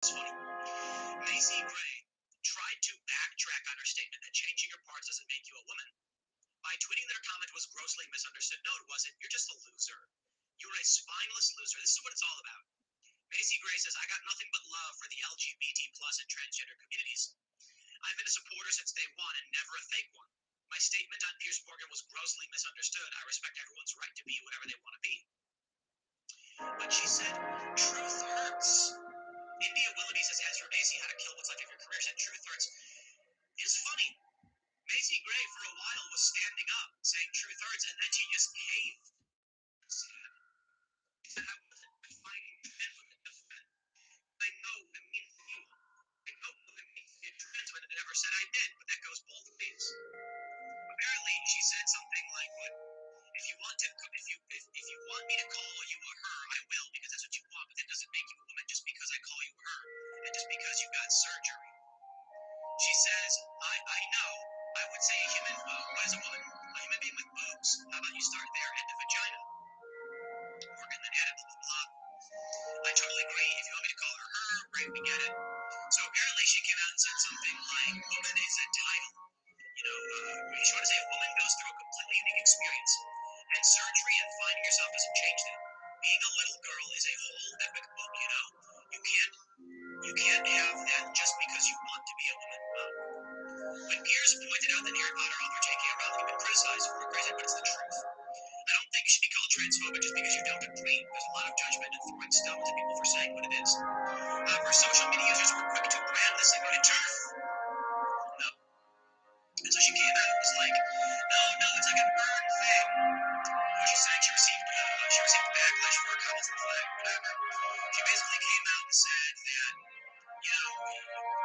It's funny. Macy Gray tried to backtrack on her statement that changing your parts doesn't make you a woman by tweeting that her comment was grossly misunderstood. No, it wasn't. You're just a loser. You're a spineless loser. This is what it's all about. Macy Gray says, I got nothing but love for the LGBT plus and transgender communities. I've been a supporter since day one and never a fake one. My statement on Piers Morgan was grossly misunderstood. I respect everyone's right to be whatever they want to be. But she said, truth hurts. India Willoughby says, as for Macy, how to kill what's left of your career, said truth hurts. It's funny. Macy Gray, for a while, was standing up, saying truth hurts, and then she just caved. She said, I wasn't fighting men with the defense. I know what it means to you. I know what it means to be a trans woman. I never said I did, but that goes both ways. Apparently, she said something like, "What if you want to? If you want me to call you a her, I will, because that's what you want. But that doesn't make you a woman just because I call you her, and just because you got surgery." She says, I know. I would say a human. What is a woman? A human being with boobs. How about you start there and the vagina? Morgan then added, blah blah blah. I totally agree. If you want me to call her her, great, we get it. So apparently she came out and said something like, woman is a title. She wanted to say a woman goes through a completely unique experience, and surgery and finding yourself doesn't change that. Being a little girl is a whole epic book, you know? You can't have that just because you want to be a woman. When Piers pointed out that Harry Potter author J.K. Rowling had been criticized for it, but it's the truth. I don't think you should be called transphobic just because you don't agree. There's a lot of judgment and throwing stones at people for saying what it is. However, social media users were quick to brand this segment a turf. No. And so she came out and was like, no, it's like an earned thing. She said she received backlash for her comments on the flag, whatever. She basically came out and said that,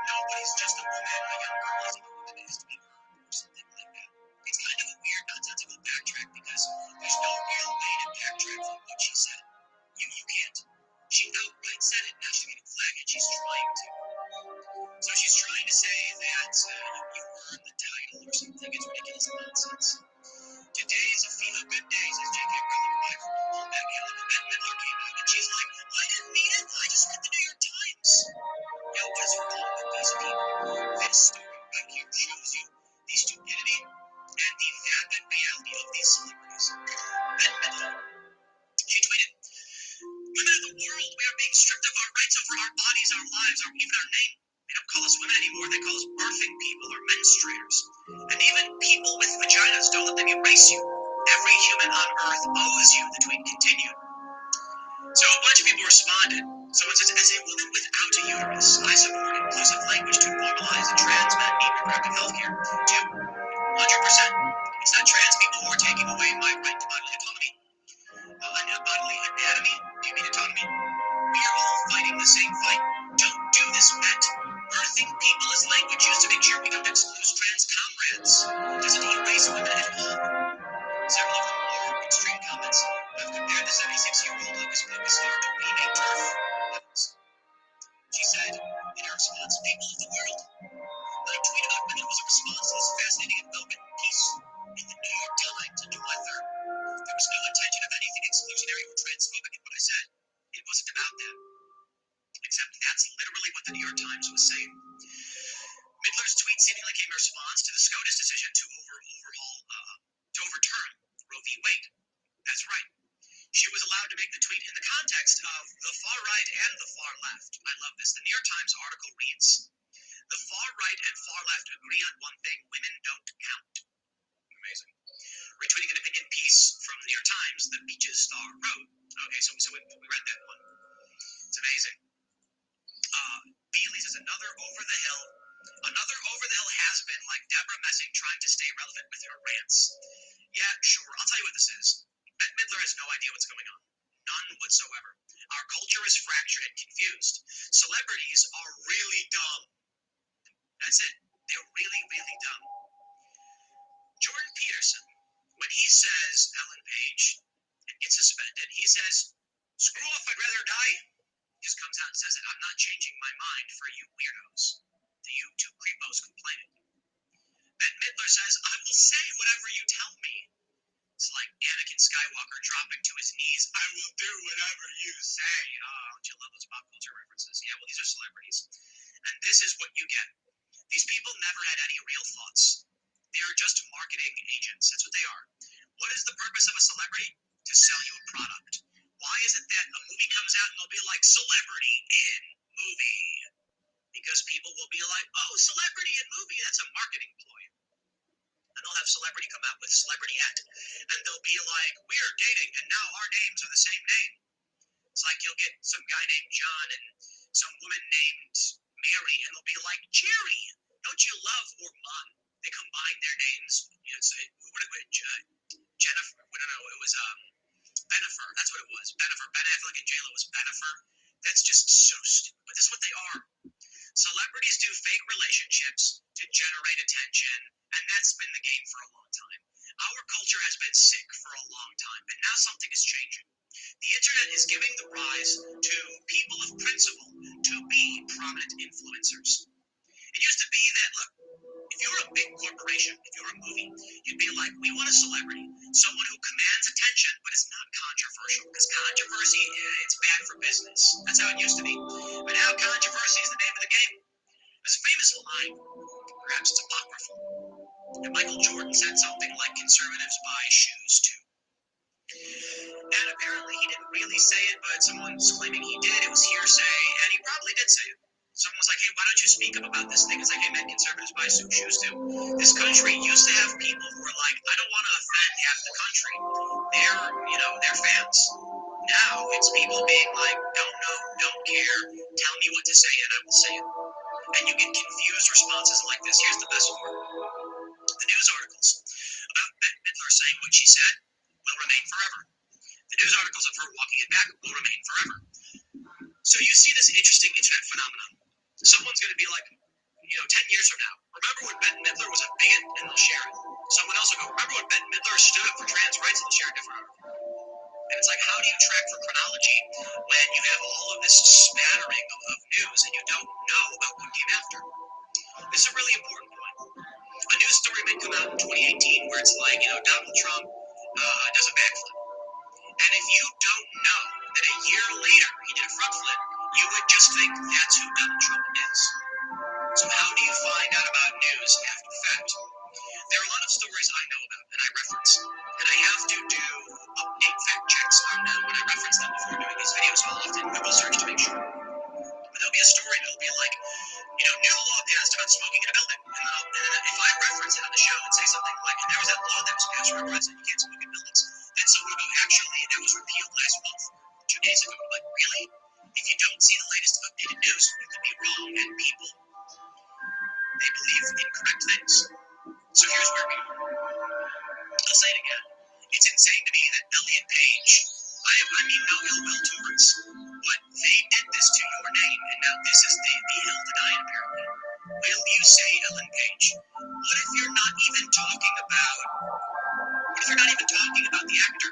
nobody's just a woman, a young girl isn't a woman, it has to be her, or something like that. It's kind of a weird, nonsensical backtrack because there's no real way to backtrack from what she said. You can't. She outright said it, now she's getting flagged, and she's trying to. So she's trying to say that you earned the title or something. It's ridiculous nonsense. Today is a feel good day, says J.K. Rowling, wife from a long back hill. Bette Midler came out, and she's like, I didn't mean it. I just read the New York Times. What is wrong with these people? This story right here shows you the stupidity and the vapid reality of these celebrities. Bette Midler, she tweeted, women of the world, we are being stripped of our rights over our bodies, our lives, even our name. They don't call us women anymore. They call us birthing people or menstruators. And even people with vaginas, don't let them erase you. Every human on Earth owes you, the tweet continued. So a bunch of people responded. Someone says, as a woman without a uterus, I support inclusive language to normalize that trans men need reproductive health care. 200%. It's not trans people who are taking away my right to bodily autonomy. Bodily anatomy? Do you mean autonomy? We are all fighting the same fight. Don't do this, Bette. Birthing people is language used to make sure we don't exclude trans comrades. Doesn't erase women at all. Several of the more extreme comments have compared the 76-year-old hocus-pocus star to remake turf levels. She said, in her response, people of the world, my tweet about women was a response to this fascinating and well-written piece in the New York Times on July 3rd. There was no intention of anything exclusionary or transphobic in what I said. It wasn't about that. Except that's literally what the New York Times was saying. Midler's tweet seemingly came in response to the SCOTUS decision to overturn Roe v. Wade. That's right. She was allowed to make the tweet in the context of the far right and the far left. I love this. The New York Times article reads, the far right and far left agree on one thing: women don't count. Amazing. Retweeting an opinion piece from the New York Times, the Beaches Star wrote. Okay, so we read that one. It's amazing. Beasley says another over the hill has been like Deborah Messing trying to stay relevant with her rants. Yeah, sure. I'll tell you what this is. Bette Midler has no idea what's going on. None whatsoever. Our culture is fractured and confused. Celebrities are really dumb. That's it. They're really, really dumb. Jordan Peterson, when he says Ellen Page and gets suspended, he says, screw off, I'd rather die. He just comes out and says it. I'm not changing my mind for you weirdos. The you two creepos complaining. Bette Midler says, I will say whatever you tell me. It's like Anakin Skywalker dropping to his knees. I will do whatever you say. Oh, don't you love those pop culture references? Yeah, well, these are celebrities. And this is what you get. These people never had any real thoughts. They are just marketing agents. That's what they are. What is the purpose of a celebrity? To sell you a product. Why is it that a movie comes out and they'll be like, celebrity in movie? Because people will be like, oh, celebrity in movie, that's a marketing ploy. And they'll have celebrity come out with celebrity at. And they'll be like, we're dating, and now our names are the same name. It's like you'll get some guy named John and some woman named Mary, and they'll be like, Jerry, don't you love Ormond? They combine their names. Jennifer, no, it was Benifer. That's what it was. Benifer. Ben Affleck and J-Lo was Benifer. That's just so stupid. But this is what they are. Celebrities do fake relationships to generate attention, and that's been the game for a long time. Our culture has been sick for a long time, but now something is changing. The internet is giving the rise to people of principle to be prominent influencers. It used to be that, look, if you're a big corporation, if you're a movie, you'd be like, we want a celebrity, someone who commands attention, but is not controversial, because controversy, it's bad for business. That's how it used to be. But now controversy is the name of the game. There's a famous line, perhaps it's apocryphal, and Michael Jordan said something like, conservatives buy shoes too. And apparently he didn't really say it, but someone's claiming he did. It was hearsay, and he probably did say it. Someone was like, hey, why don't you speak up about this thing? It's like, hey, man, conservatives buy shoes too. This country used to have people who were like, I don't want to offend half the country. They're fans. Now it's people being like, don't know, don't care, tell me what to say, and I will say it. And you get confused responses like this. Here's the best part. The news articles about Bette Midler saying what she said will remain forever. The news articles of her walking it back will remain forever. So you see this interesting internet phenomenon. Someone's going to be like, 10 years from now, remember when Bette Midler was a bigot, and they'll share it. Someone else will go, remember when Bette Midler stood up for trans rights, and they'll share a different article. And it's like, how do you track for chronology when you have all of this spattering of news and you don't know about what came after? This is a really important point. A news story may come out in 2018 where it's like, Donald Trump does a backflip. And if you don't know that a year later he did a front flip, you would just think that's who Donald Trump is. So how do you find out about news after the fact? There are a lot of stories I know about and I reference, and I have to do update fact checks on them when I reference them before doing these videos. I'll often Google search to make sure. But there'll be a story and it'll be like, new law passed about smoking in a building. And if I reference it on the show and say something like, and there was that law that was passed, remember, that said you can't smoke in buildings, then someone will go, actually, that was repealed last month, 2 days ago. I'm like, really? If you don't see the latest updated news, you could be wrong, and people, they believe incorrect things. So here's where we are. I'll say it again. It's insane to me that Elliot Page, I mean no ill will towards, but they did this to your name, and now this is the hill to die in, apparently. Will you say Ellen Page? What if you're not even talking about the actor?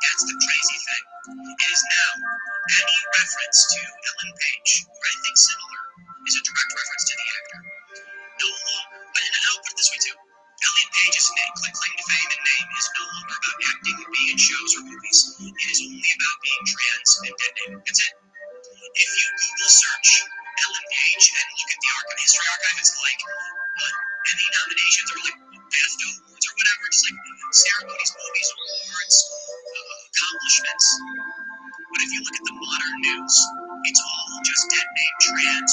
That's the crazy thing. It is now any reference to Ellen Page or anything similar is a direct reference to the actor. No longer, and I'll put it this way too. Elliot Page's claim to fame and name is no longer about acting or being in shows or movies. It is only about being trans and dead name. That's it. If you Google search Ellen Page and look at the history archive, it's like Emmy nominations or like BAFTA awards or whatever, just like ceremonies, movies, awards, accomplishments. But if you look at the modern news, it's all just dead name, trans,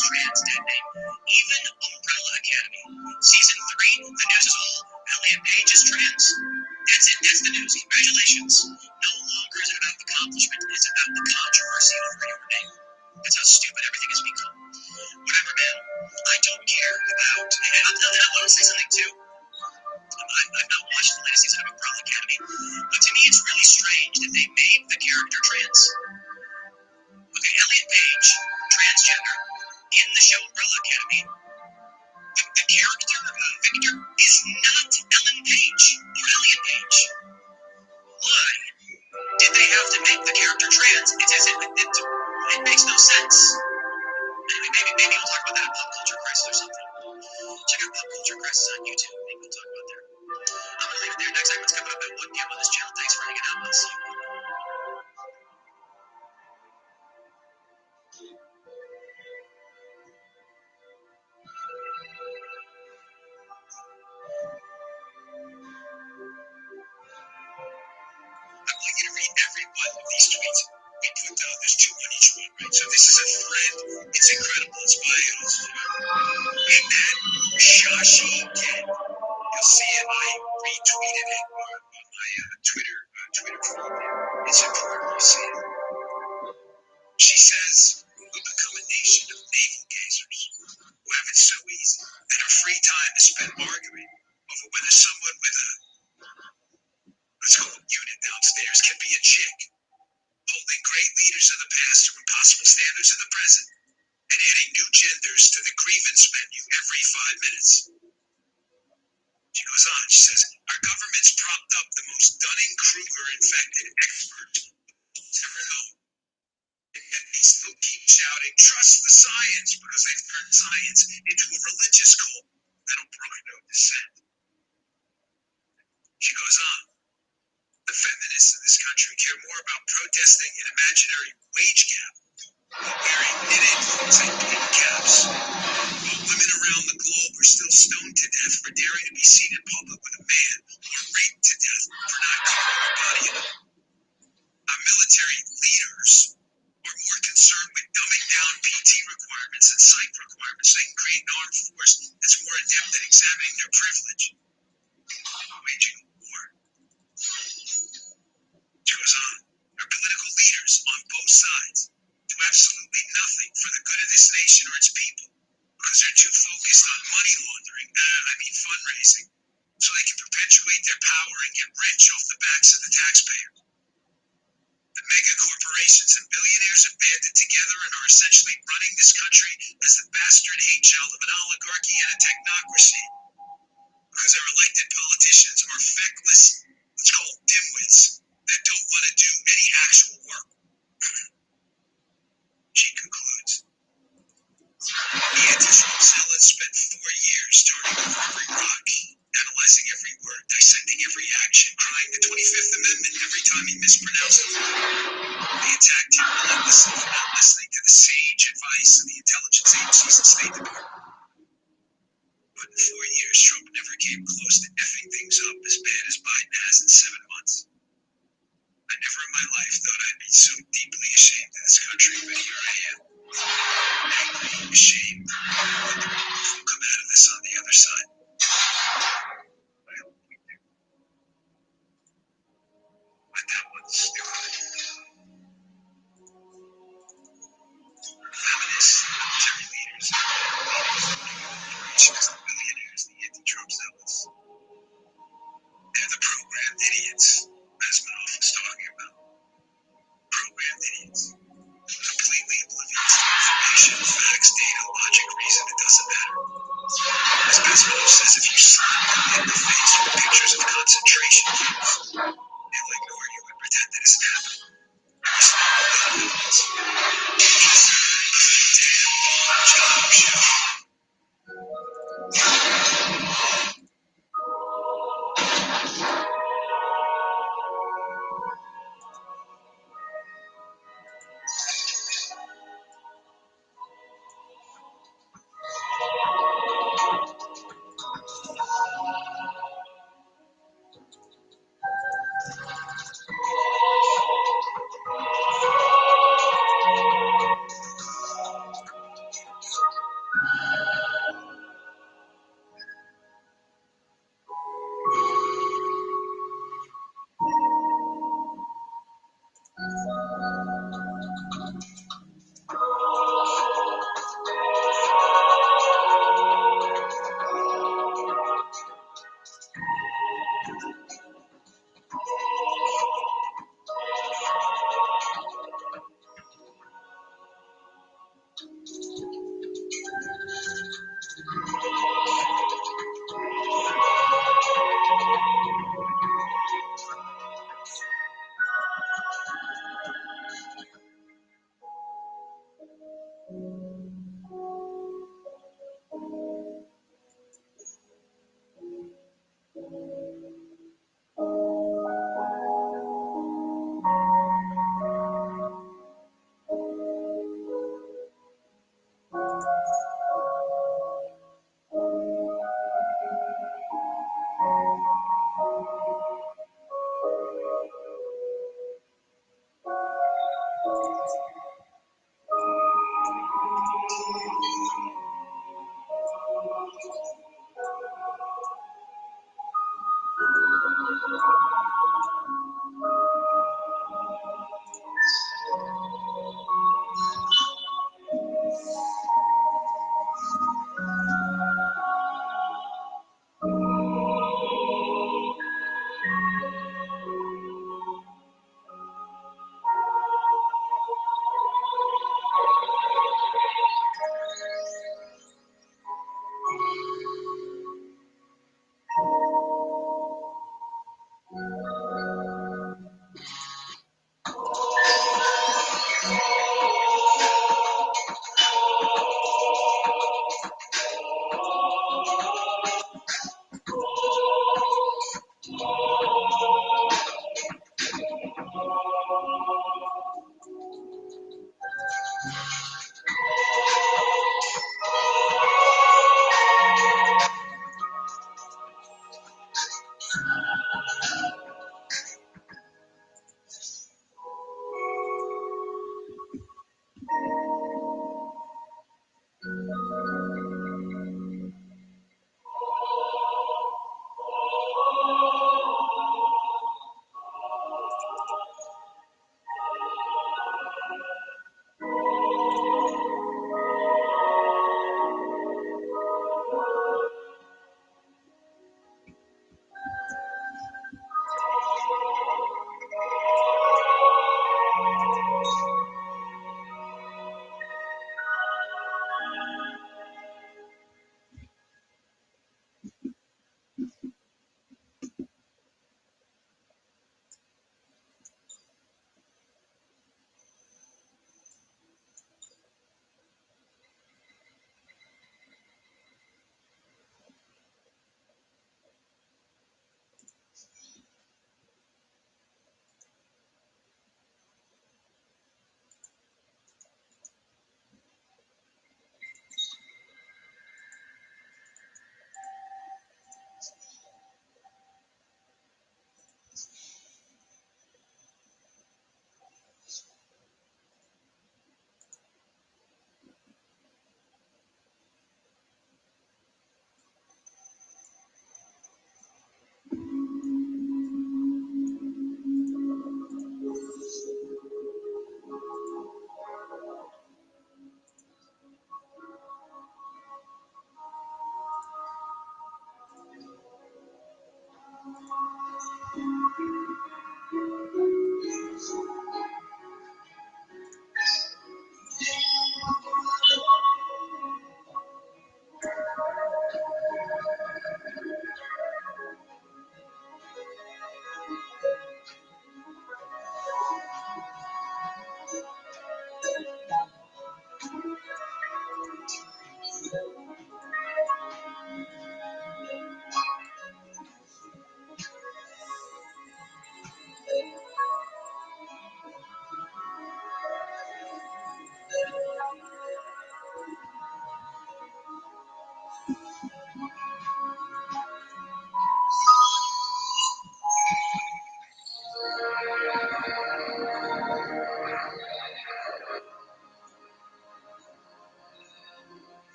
dead name. Even Umbrella Academy, season 3, the news is all Elliot Page is trans. That's it, that's the news. Congratulations. No longer is it about accomplishment, it's about the controversy over your name. That's how stupid everything has become. Whatever, man. I don't care about, and I want to say something too. I've not watched the latest season of Umbrella Academy, but to me it's really strange that they made the character trans. Okay, Elliot Page, transgender, in the show Umbrella Academy. The character, Victor, is not Ellen Page or Elliot Page. Why did they have to make the character trans? It's as if it makes no sense. Anyway, maybe we'll talk about that in Pop Culture Crisis or something. Check out Pop Culture Crisis on YouTube. Maybe we'll talk about there. I'm going to leave it there. next segment's coming up at 1 p.m. on this channel. Thanks for hanging out with us. I want you to read every one of these tweets. We put down, there's 2 on each one, right? So this is a thread. It's incredible. It's by and then Shashi Ken. You'll see it. I retweeted it on my Twitter feed. It's important to see it. She says, we'll become a nation of navel gazers who have it so easy that our free time is spent arguing over whether someone with a, let's call it unit downstairs, can be a chick, holding great leaders of the past to impossible standards of the present, and adding new genders to the grievance menu every 5 minutes. She goes on, she says, our government's propped up the most Dunning-Kruger-infected expert ever known. And yet they still keep shouting, trust the science, because they've turned science into a religious cult that'll brook no dissent. She goes on, the feminists in this country care more about protesting an imaginary wage gap while wearing knitted clothes and pink caps. While women around the globe are still stoned to death for daring to be seen in public with a man, or raped to death for not covering their body enough. Our military leaders are more concerned with dumbing down PT requirements and psych requirements so they can create an armed force that's more adept at examining their privilege. Waging a war. She goes on. Our political leaders on both sides do absolutely nothing for the good of this nation or its people because they're too focused on money laundering, fundraising, so they can perpetuate their power and get rich off the backs of the taxpayer. The mega corporations and billionaires have banded together and are essentially running this country as the bastard hate child of an oligarchy and a technocracy. Because our elected politicians are feckless, let's call them dimwits, that don't want to do any actual work. She concludes. The anti-Trump zealots spent 4 years turning over every rock, analyzing every word, dissecting every action, crying the 25th Amendment every time he mispronounced the word. They attacked him relentlessly for not listening to the sage advice of the intelligence agencies and State Department. But in 4 years, Trump never came close to effing things up as bad as Biden has in 7 months. I never in my life thought I'd be so deeply ashamed of this country, but here I am. Angry, ashamed, wondering if we'll come out of this on the other side. I hope we do. But that one's stupid. Feminists, military leaders, corporations, the billionaires, the anti-Trump zealots. They're the programmed idiots, as Manoff was talking about. Programmed idiots. Completely oblivious to information, facts, data, logic, reason, it doesn't matter. As Manoff says, if you slap them in the face with pictures of concentration camps, they'll ignore you and pretend that isn't happening. There's no evidence. Just a damn job show.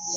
To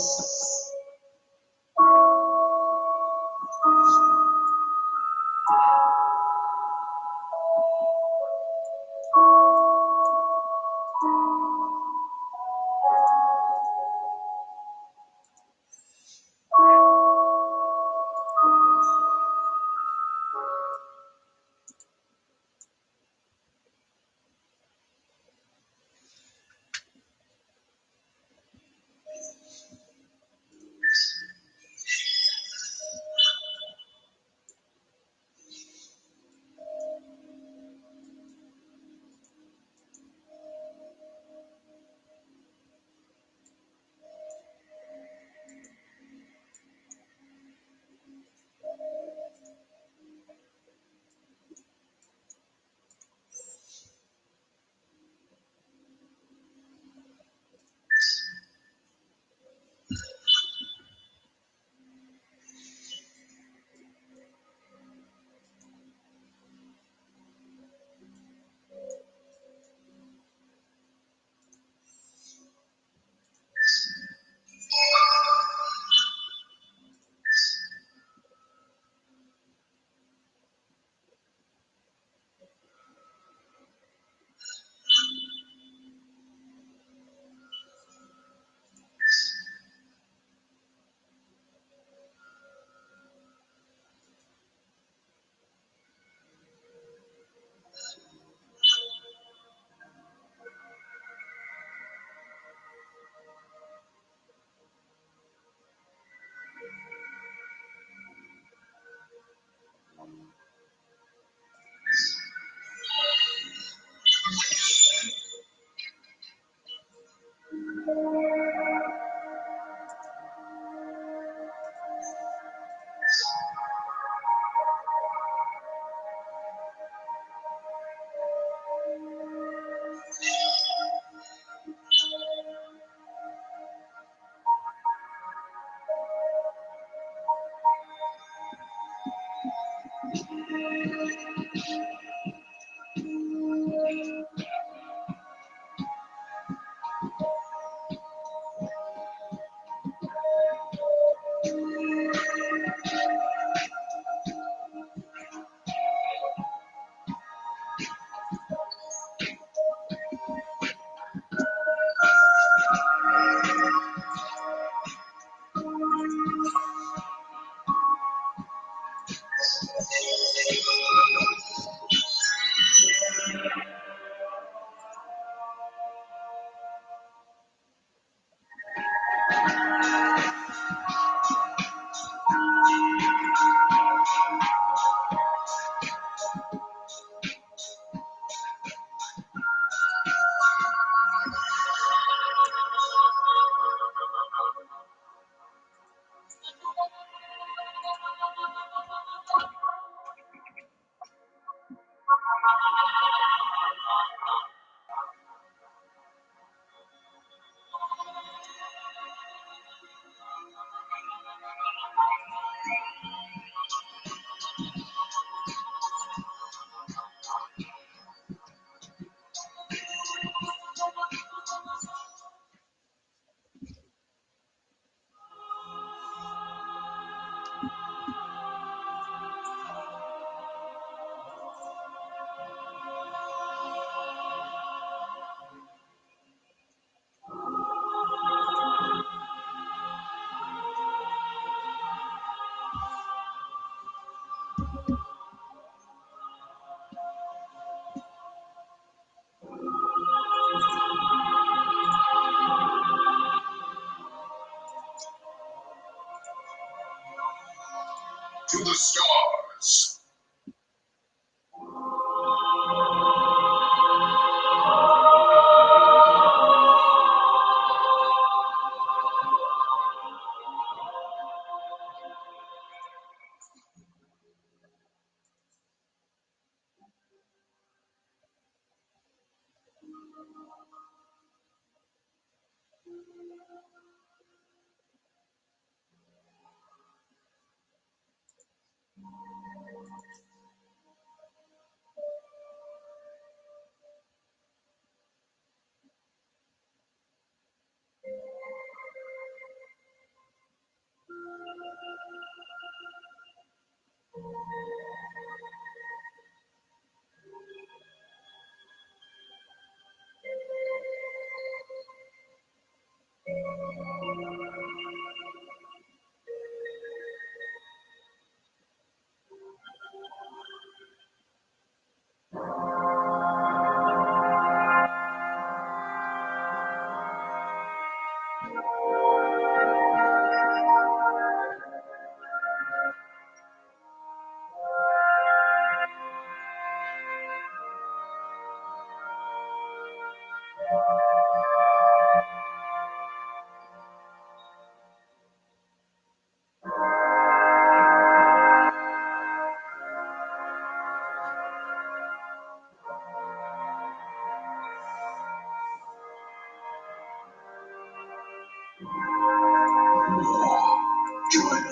the stars.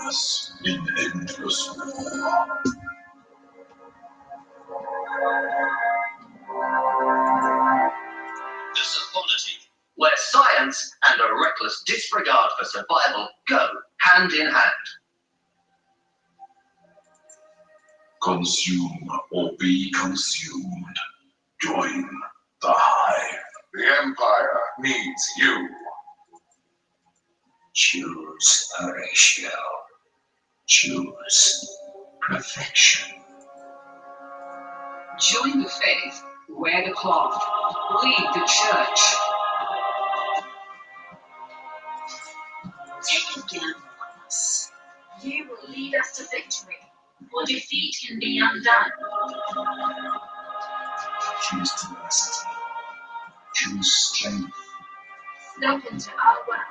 us in endless war. Disapology, where science and a reckless disregard for survival go hand in hand. Consume or be consumed. Join the hive. The Empire needs you. Choose a ratio. Choose perfection. Join the faith, wear the cloth, lead the church. Take a gamble on us. You will lead us to victory, or defeat can be undone. Choose tenacity. Choose strength. Step into our world.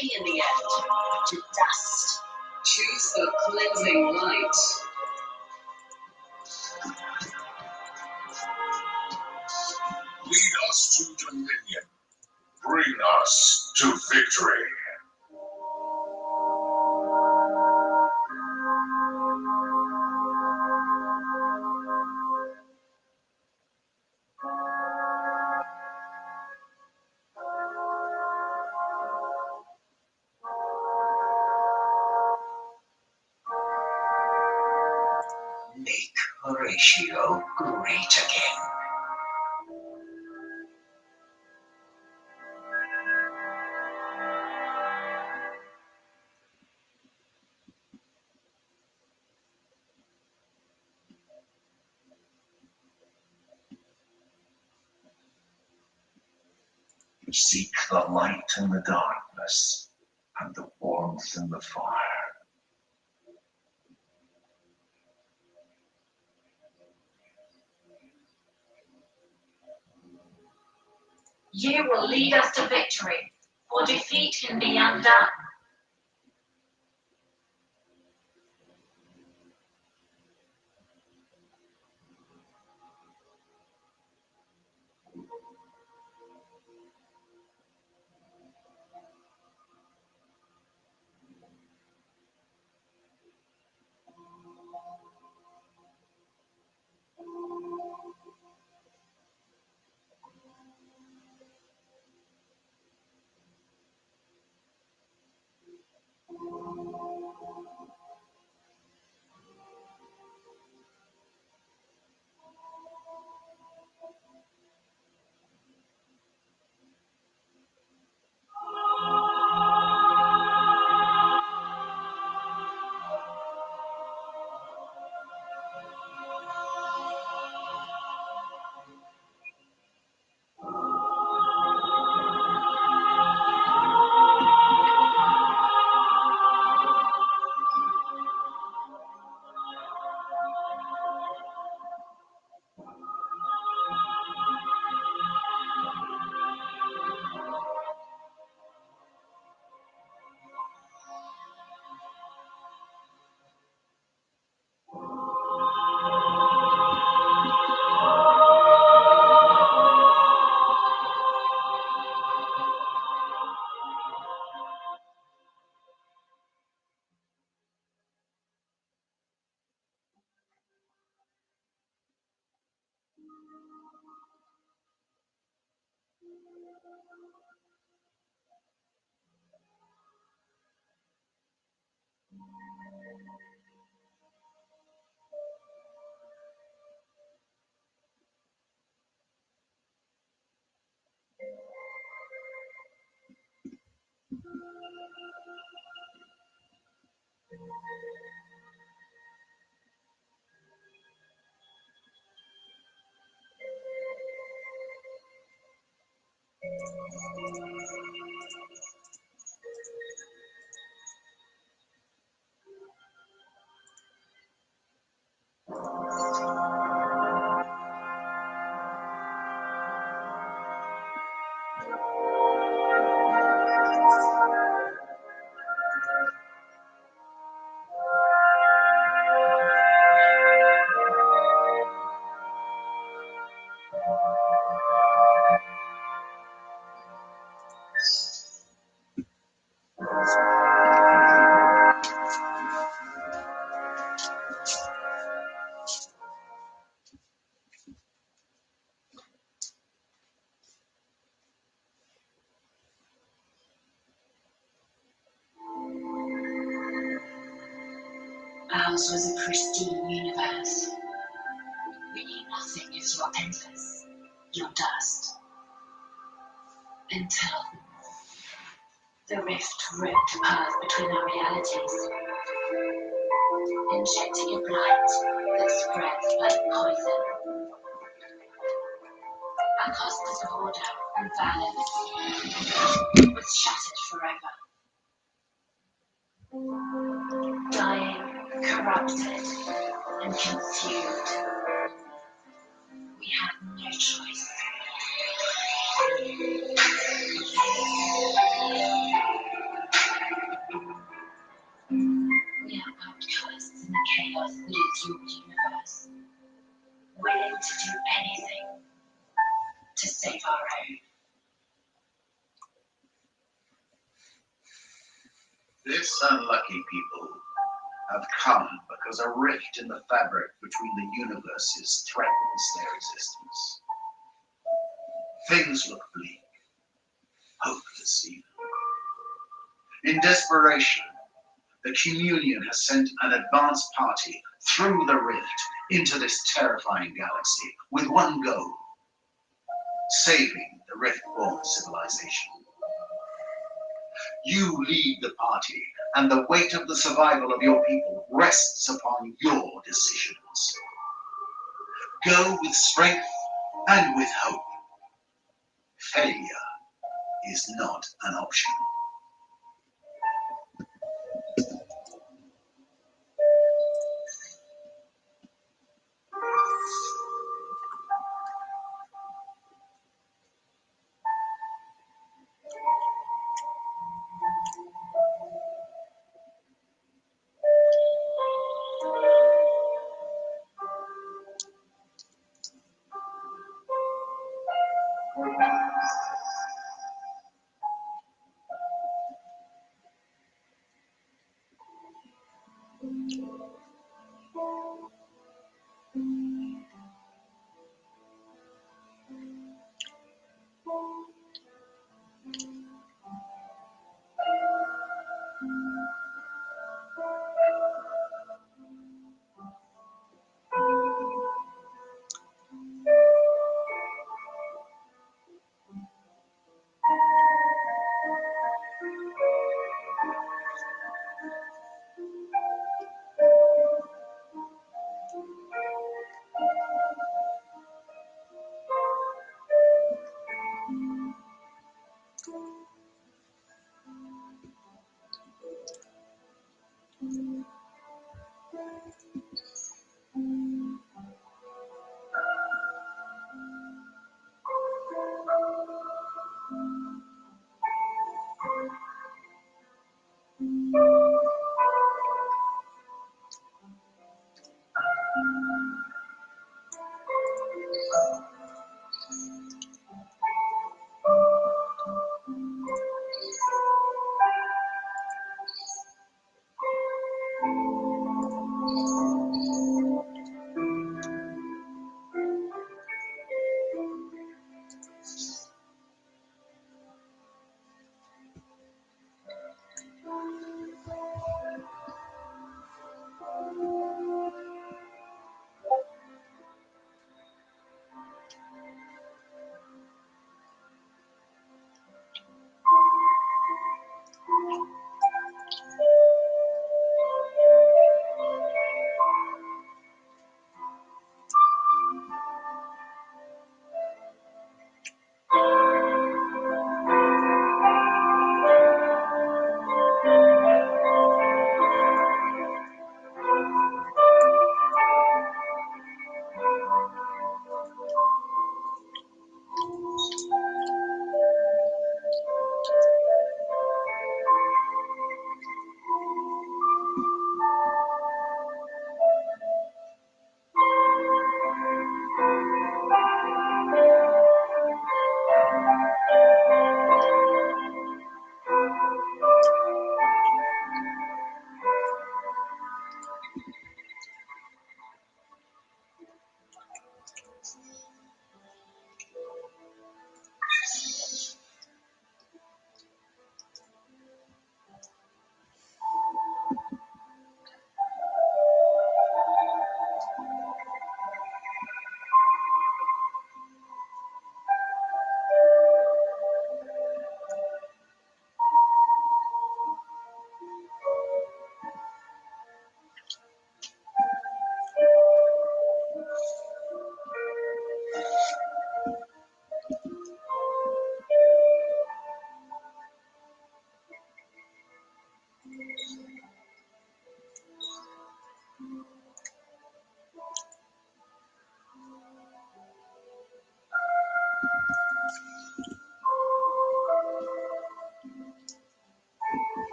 only in the end to dust. Choose the cleansing light. Lead us to dominion. Bring us to victory. Make Horatio great again. Seek the light in the darkness and the warmth in the fire. You will lead us to victory, for defeat can be undone. Ours was a pristine universe. We knew nothing is your endless, your dust. Until the rift ripped a path between our realities, injecting a blight that spreads like poison. Our cosmos of order and balance was shattered forever. Dying, corrupted, and consumed. We had no choice. in the chaos that is your universe, willing to do anything to save our own. This unlucky people have come because a rift in the fabric between the universes threatens their existence. Things look bleak, hopeless even. In desperation, the communion has sent an advance party through the rift into this terrifying galaxy with one goal: saving the rift-born civilization. You lead the party, and the weight of the survival of your people rests upon your decisions. Go with strength and with hope. Failure is not an option.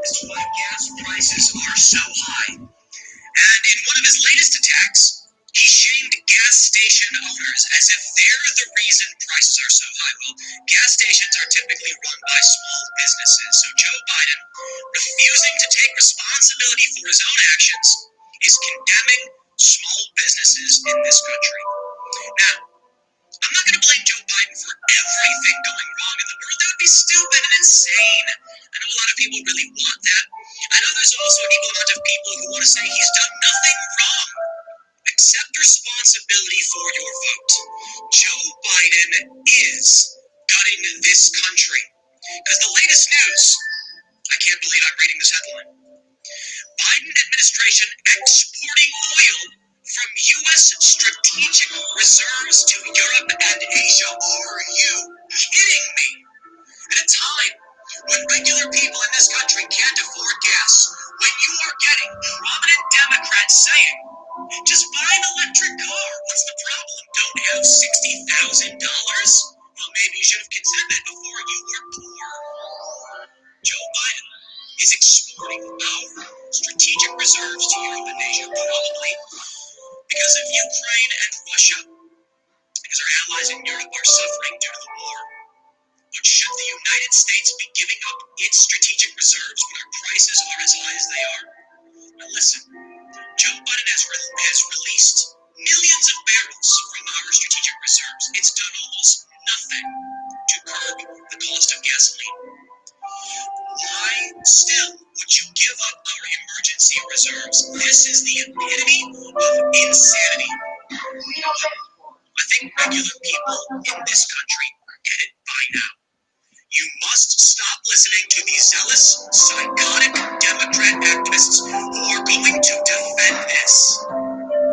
As to why gas prices are so high. And in one of his latest attacks, he shamed gas station owners as if they're the reason prices are so high. Well, gas stations are typically run by small businesses, so Joe Biden, refusing to take responsibility for his own actions, is condemning small businesses in this country. Now, I'm not going to blame Joe Biden for everything going wrong in the world. That would be stupid and insane. I know a lot of people really want that. I know there's also an equal amount of people who want to say he's done nothing wrong. Accept responsibility for your vote. Joe Biden is gutting this country. Because the latest news, I can't believe I'm reading this headline. Biden administration exporting oil from U.S. strategic reserves to Europe and Asia. Are you kidding me? At a time when regular people in this country can't afford gas, when you are getting prominent Democrats saying, just buy an electric car. What's the problem? Don't have $60,000? Well, maybe you should have considered that before you were poor. Joe Biden is exporting our strategic reserves to Europe and Asia, probably because of Ukraine and Russia, because our allies in Europe are suffering due to the war. But should the United States be giving up its strategic reserves when our prices are as high as they are? Now listen, Joe Biden has released millions of barrels from our strategic reserves. It's done almost nothing to curb the cost of gasoline. Why still would you give up our emergency reserves? This is the epitome of insanity. I think regular people in this country get it by now. You must stop listening to these zealous, psychotic Democrat activists who are going to defend this.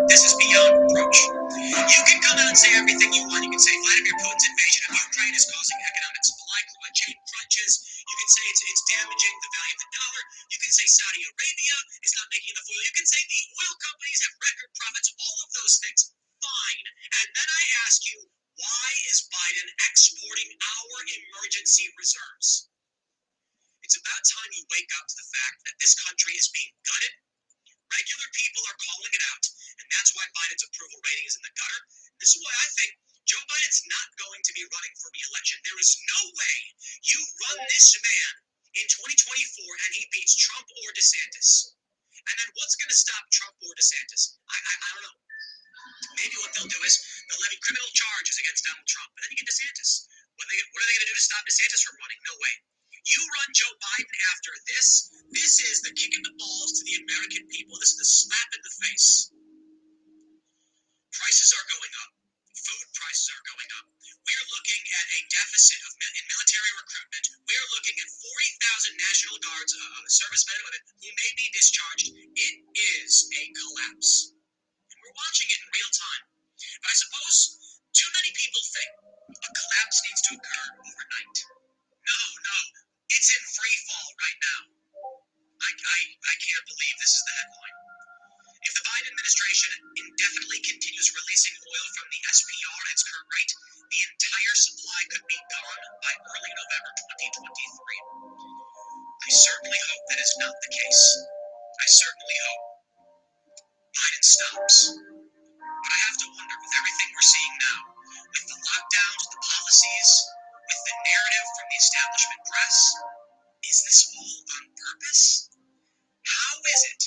This is beyond reproach. You can come out and say everything you want. You can say Vladimir Putin's invasion of Ukraine is causing economic supply chain crunches. You can say it's damaging the value of the dollar. You can say Saudi Arabia is not making enough oil. You can say the oil companies have record profits. All of those things. Fine. And then I ask you, why is Biden exporting our emergency reserves? It's about time you wake up to the fact that this country is being gutted. Regular people are calling it out, and that's why Biden's approval rating is in the gutter. This is why I think Joe Biden's not going to be running for re-election. There is no way you run this man in 2024 and he beats Trump or DeSantis. And then what's going to stop Trump or DeSantis? I don't know. Maybe what they'll do is they'll levy criminal charges against Donald Trump, but then you get DeSantis. What are they going to do to stop DeSantis from running? No way. You run Joe Biden after this. This is the kick in the balls to the American people. This is the slap in the face. Prices are going up. Food prices are going up. We're looking at a deficit in military recruitment. We're looking at 40,000 National Guards, servicemen and women who may be discharged. It is a collapse. And we're watching it in real time. But I suppose too many people think a collapse needs to occur overnight. No. It's in free fall right now. I can't believe this is the headline. If the Biden administration indefinitely continues releasing oil from the SPR at its current rate, the entire supply could be gone by early November 2023. I certainly hope that is not the case. I certainly hope Biden stops. But I have to wonder, with everything we're seeing now, with the lockdowns, the policies, with the narrative from the establishment press, is this all on purpose? How is it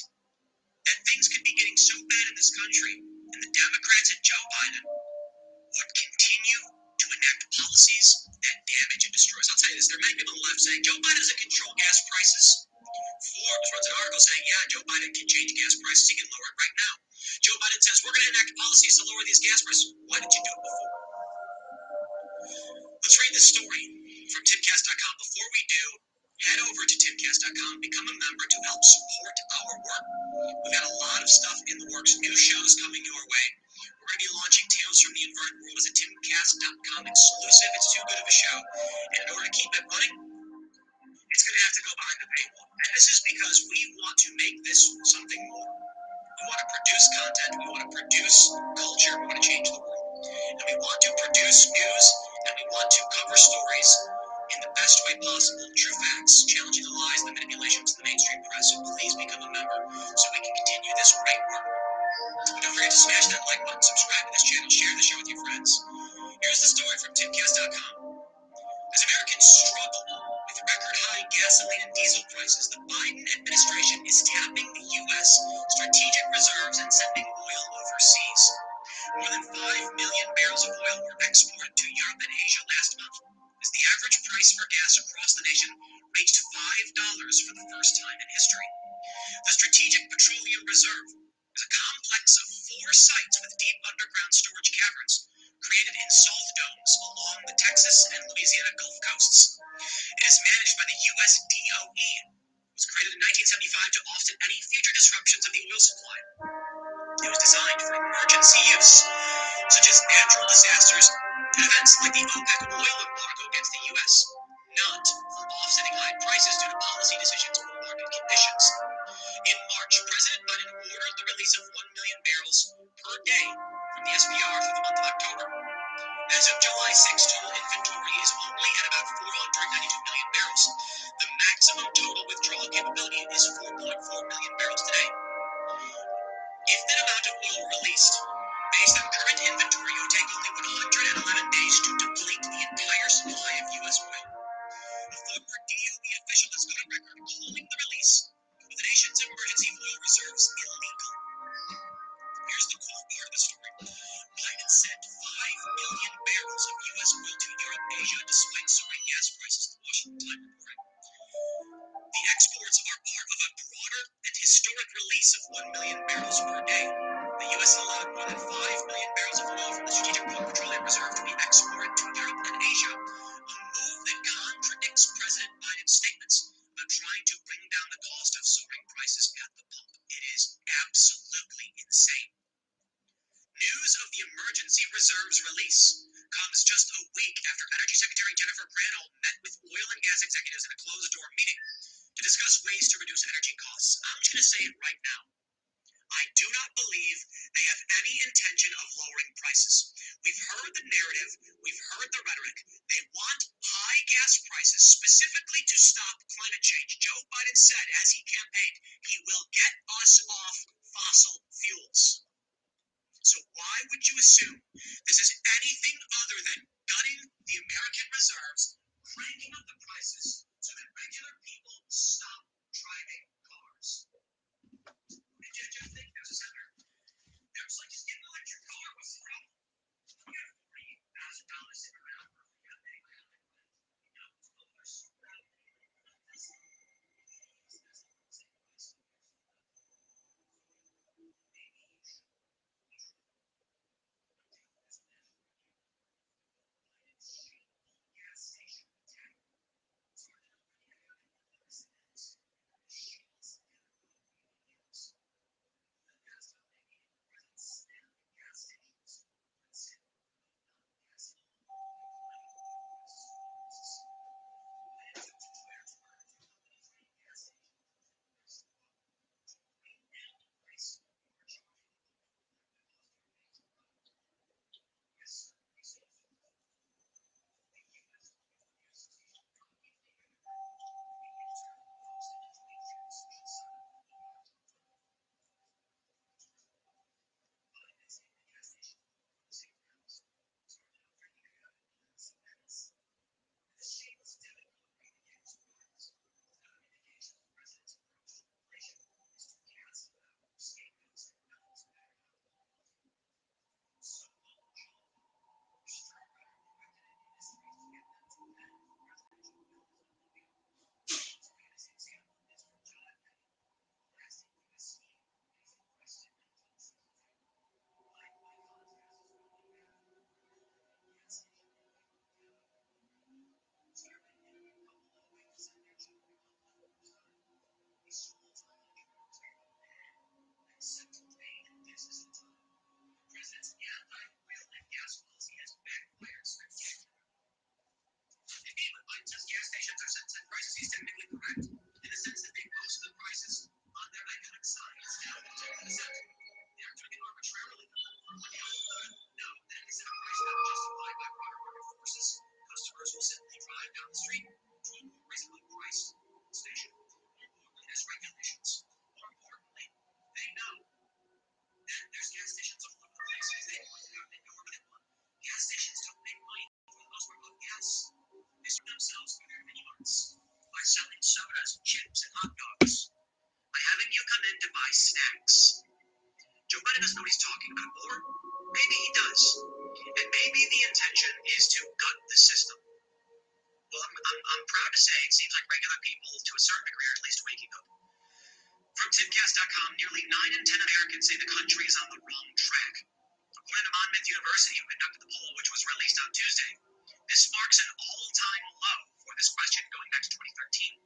that things could be getting so bad in this country and the Democrats and Joe Biden would continue to enact policies that damage and destroy us? I'll tell you this, there are many people on the left saying Joe Biden doesn't control gas prices. Forbes runs an article saying, yeah, Joe Biden can change gas prices. He can lower it right now. Joe Biden says, we're going to enact policies to lower these gas prices. Why didn't you do it before? Let's read this story from timcast.com. Before we do, Head over to timcast.com, become a member to help support our work. We've got a lot of stuff in the works, new shows coming your way. We're going to be launching Tales from the Inverted World as a timcast.com exclusive. It's too good of a show. And in order to keep it running, it's going to have to go behind the paywall. And this is because we want to make this something more. We want to produce content, we want to produce culture, we want to change the world. And we want to produce news, and we want to cover stories in the best way possible, true facts, challenging the lies and the manipulations of the mainstream press. So please become a member so we can continue this great work. And don't forget to smash that like button, subscribe to this channel, share the show with your friends. Here's the story from timcast.com. As Americans struggle with record high gasoline and diesel prices, the Biden administration is tapping the U.S. strategic reserves and sending oil overseas. More than 5 million barrels of oil were exported to Europe and Asia last month, as the average price for gas across the nation reached $5 for the first time in history. The Strategic Petroleum Reserve is a complex of 4 sites with deep underground storage caverns, created in salt domes along the Texas and Louisiana Gulf coasts. It is managed by the U.S. DOE. It was created in 1975 to offset any future disruptions of the oil supply. It was designed for emergency use, such as natural disasters and events like the OPEC oil embargo against the U.S., not for offsetting high prices due to policy decisions or market conditions. In March, President Biden ordered the release of 1 million barrels per day from the SPR through the month of October. As of July 6, total inventory is only at about 492 million barrels. The maximum total withdrawal capability is 4.4 million barrels today. If that amount of oil were released, based on current inventory, it would take only 111 days to deplete the entire supply of U.S. oil. A former DOE official has gone on record calling the release of the nation's emergency oil reserves illegal. Here's the cool part of the story. Biden sent 5 million barrels of U.S. oil to Europe and Asia despite soaring gas prices, the Washington Times reported. The exports are part of a broader and historic release of 1 million barrels per day. The U.S. allowed more than 5 million barrels of oil from the Strategic Petroleum Reserve to be exported to Europe and Asia, a move that contradicts President Biden's statements about trying to bring down the cost of soaring prices at the pump. It is absolutely insane. News of the emergency reserves release comes just a week after Energy Secretary Jennifer Granholm met with oil and gas executives in a closed-door meeting to discuss ways to reduce energy costs. I'm just going to say it right now. I do not believe they have any intention of lowering prices. We've heard the narrative. We've heard the rhetoric. They want high gas prices specifically to stop climate change. Joe Biden said as he campaigned, he will get us off fossil fuels. So why would you assume this is anything other than gutting the American reserves, cranking up the prices so that regular people stop driving cars? Did you just think there's a senator? There's like just getting an electric car. What's the problem? You got $40,000 sitting around for a goddamn proud to say it seems like regular people, to a certain degree, are at least waking up. From Timcast.com, nearly 9 in 10 Americans say the country is on the wrong track. According to Monmouth University, who conducted the poll, which was released on Tuesday, this marks an all-time low for this question going back to 2013.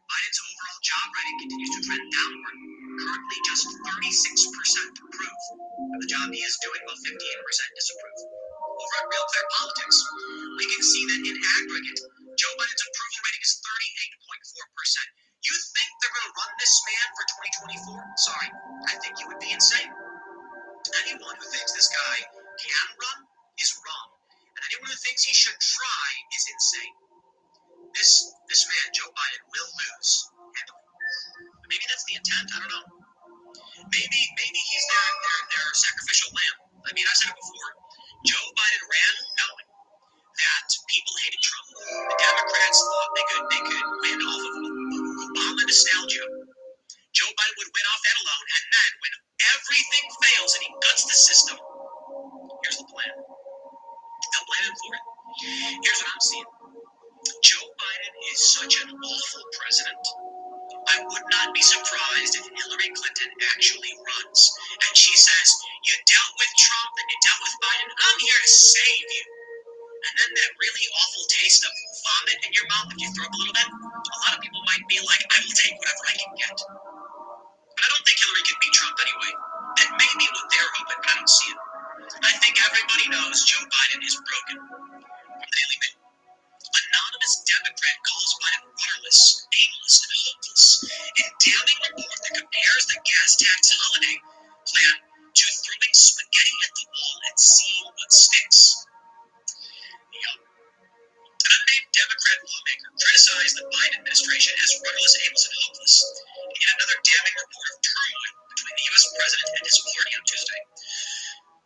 Biden's overall job rating continues to trend downward, currently just 36% approve of the job he is doing, while 58% disapprove. Over at Real Clear Politics, we can see that in aggregate, Joe Biden's approval rating is 38.4%. You think they're going to run this man for 2024? Sorry, I think you would be insane. Anyone who thinks this guy can run is wrong, and anyone who thinks he should try is insane. This man, Joe Biden, will lose handily. Maybe that's the intent. I don't know. Maybe he's their sacrificial lamb. I mean, I said it before. Joe Biden ran knowing that people hated Trump. The Democrats thought they could win off of Obama nostalgia. Joe Biden would win off that alone, and then when everything fails and he guts the system, here's the plan. They'll blame him for it. Here's what I'm seeing. Joe Biden is such an awful president. I would not be surprised if Hillary Clinton actually runs and she says, you dealt with Trump and you dealt with Biden, I'm here to save you. And then that really awful taste of vomit in your mouth, if you throw up a little bit, a lot of people might be like, I will take whatever I can get. But I don't think Hillary can beat Trump anyway. That may be what they're hoping, but I don't see it. I think everybody knows Joe Biden is broken. From the Daily Mail. Anonymous Democrat calls Biden rudderless, aimless, and hopeless in damning report that compares the gas tax holiday plan to throwing spaghetti at the wall and seeing what sticks. Yep. An unnamed Democrat lawmaker criticized the Biden administration as rudderless, aimless, and hopeless in yet another damning report of turmoil between the U.S. president and his party on Tuesday.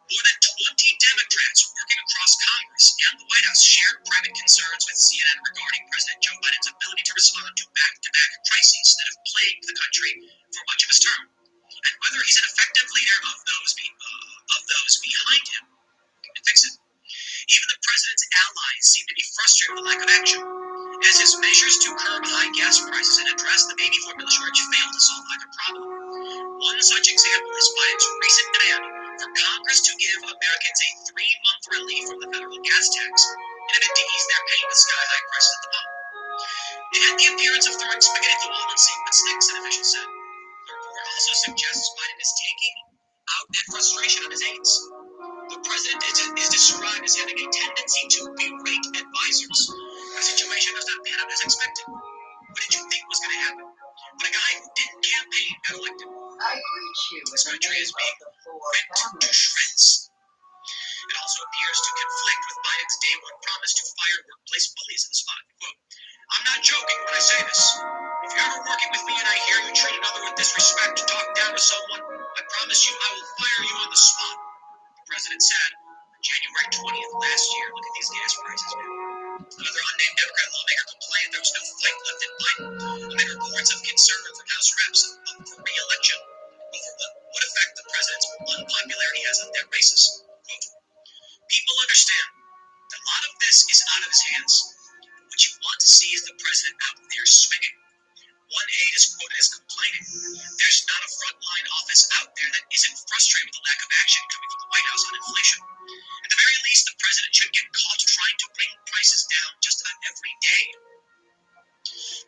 More than 20 Democrats working across Congress and the White House shared private concerns with CNN regarding President Joe Biden's ability to respond to back-to-back crises that have plagued the country for much of his term, and whether he's an effective leader of those behind him can fix it. Even the president's allies seem to be frustrated with the lack of action, as his measures to curb high gas prices and address the baby formula shortage failed to solve either problem. One such example is Biden's recent demand for Congress to give Americans a 3-month relief from the federal gas tax in an bid to ease their pain with sky-high prices at the pump. It had the appearance of throwing spaghetti at the wall and seeing what sticks, an official said. The report also suggests Biden is taking out that frustration on his aides. The president is described as having a tendency to berate advisors. The situation does not pan out as expected. What did you think was going to happen when a guy who didn't campaign got elected? I greet you This in the country name is of being the four ripped to families. shreds. It also appears to conflict with Biden's day one promise to fire workplace bullies on the spot. Quote, I'm not joking when I say this. If you're ever working with me and I hear you treat another with disrespect or talk down to someone, I promise you I will fire you on the spot, the president said on January 20th last year. Look at these gas prices, man. Another unnamed Democrat lawmaker complained there was no fight left in Biden amid reports of concern from House reps for re-election over what effect the president's unpopularity has on their races. Quote, people understand that a lot of this is out of his hands. What you want to see is the president out there swinging. One aide is quoted as complaining, there's not a frontline office out there that isn't frustrated with the lack of action coming from the White House on inflation. At the very least, the president should get caught trying to bring prices down just about every day.